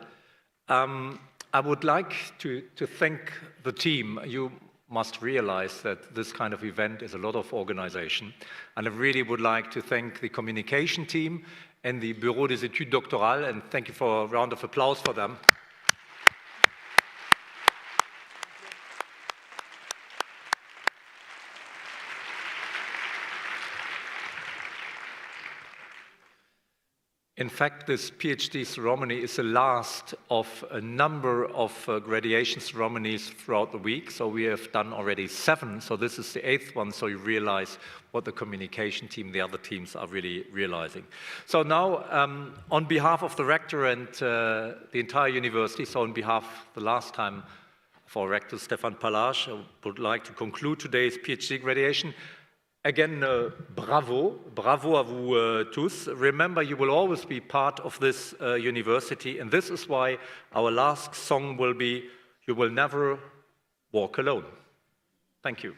I would like to thank the team. You must realize that this kind of event is a lot of organization. And I really would like to thank the communication team and the Bureau des Études Doctorales, and thank you for a round of applause for them. In fact, this PhD ceremony is the last of a number of graduation ceremonies throughout the week. So we have done already 7, so this is the 8th one, so you realize what the communication team, the other teams are really realizing. So now, on behalf of the Rector and the entire university, so on behalf, the last time, of our Rector, Stéphane Pallage, I would like to conclude today's PhD graduation. Again, bravo à vous tous. Remember, you will always be part of this university, and this is why our last song will be, You Will Never Walk Alone. Thank you.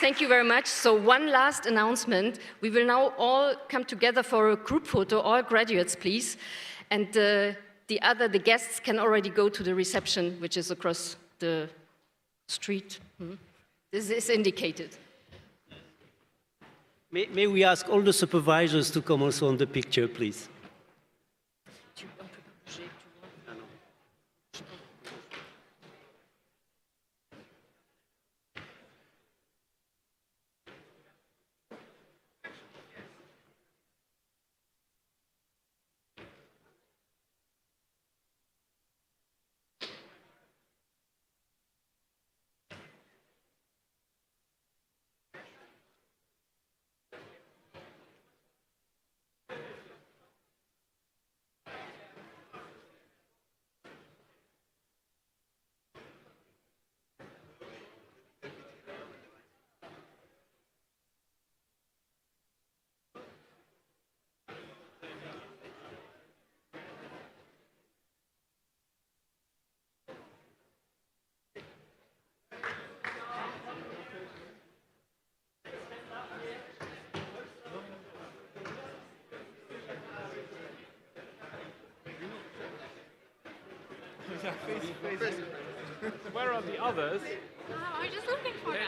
Thank you very much. So one last announcement. We will now all come together for a group photo, all graduates, please. And the guests can already go to the reception, which is across the street. This is indicated. May we ask all the supervisors to come also on the picture, please? Where are the others? I was just looking for them.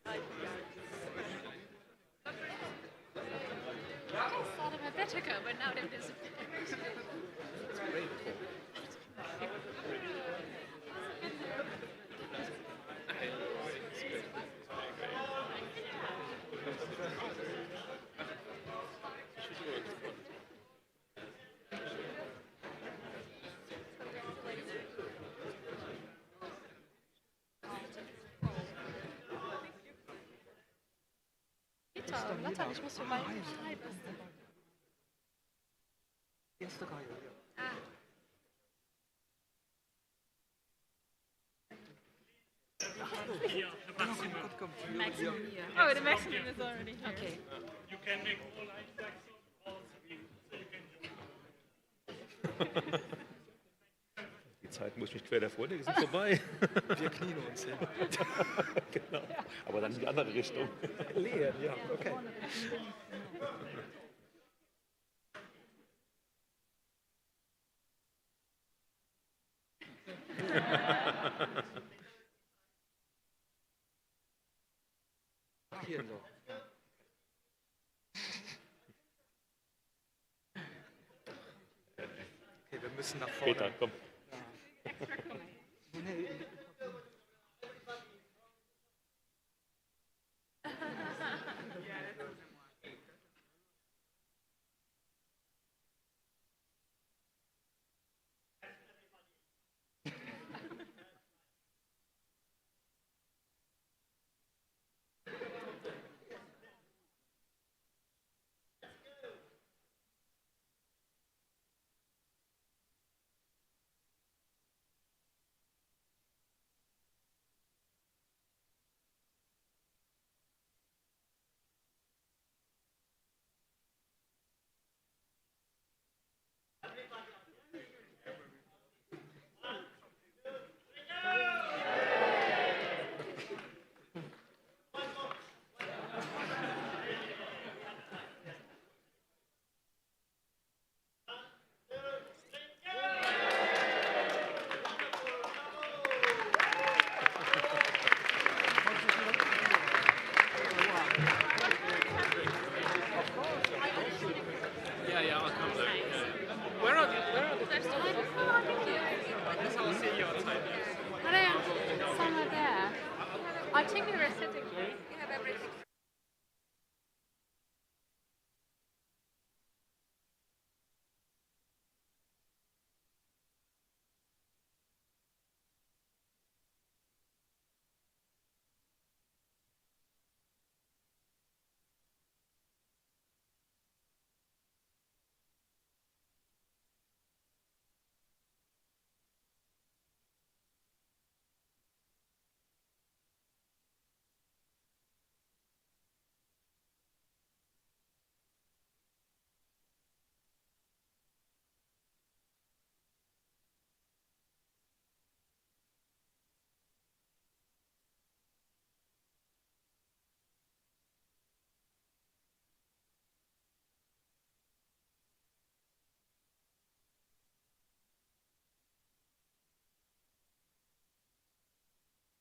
I saw them a bit ago, but now they've disappeared. Nathan, ich muss vorbei. Erste Reihe, ja. Maximum here. Oh, the maximum is already here. Okay. You can make all Die Zeit muss ich mich quer der Vorlesung sind vorbei. Wir knien uns hin. Genau. Aber dann in die andere Richtung. Leer, ja, okay. Hier noch. Okay, wir müssen nach vorne. Peter, komm.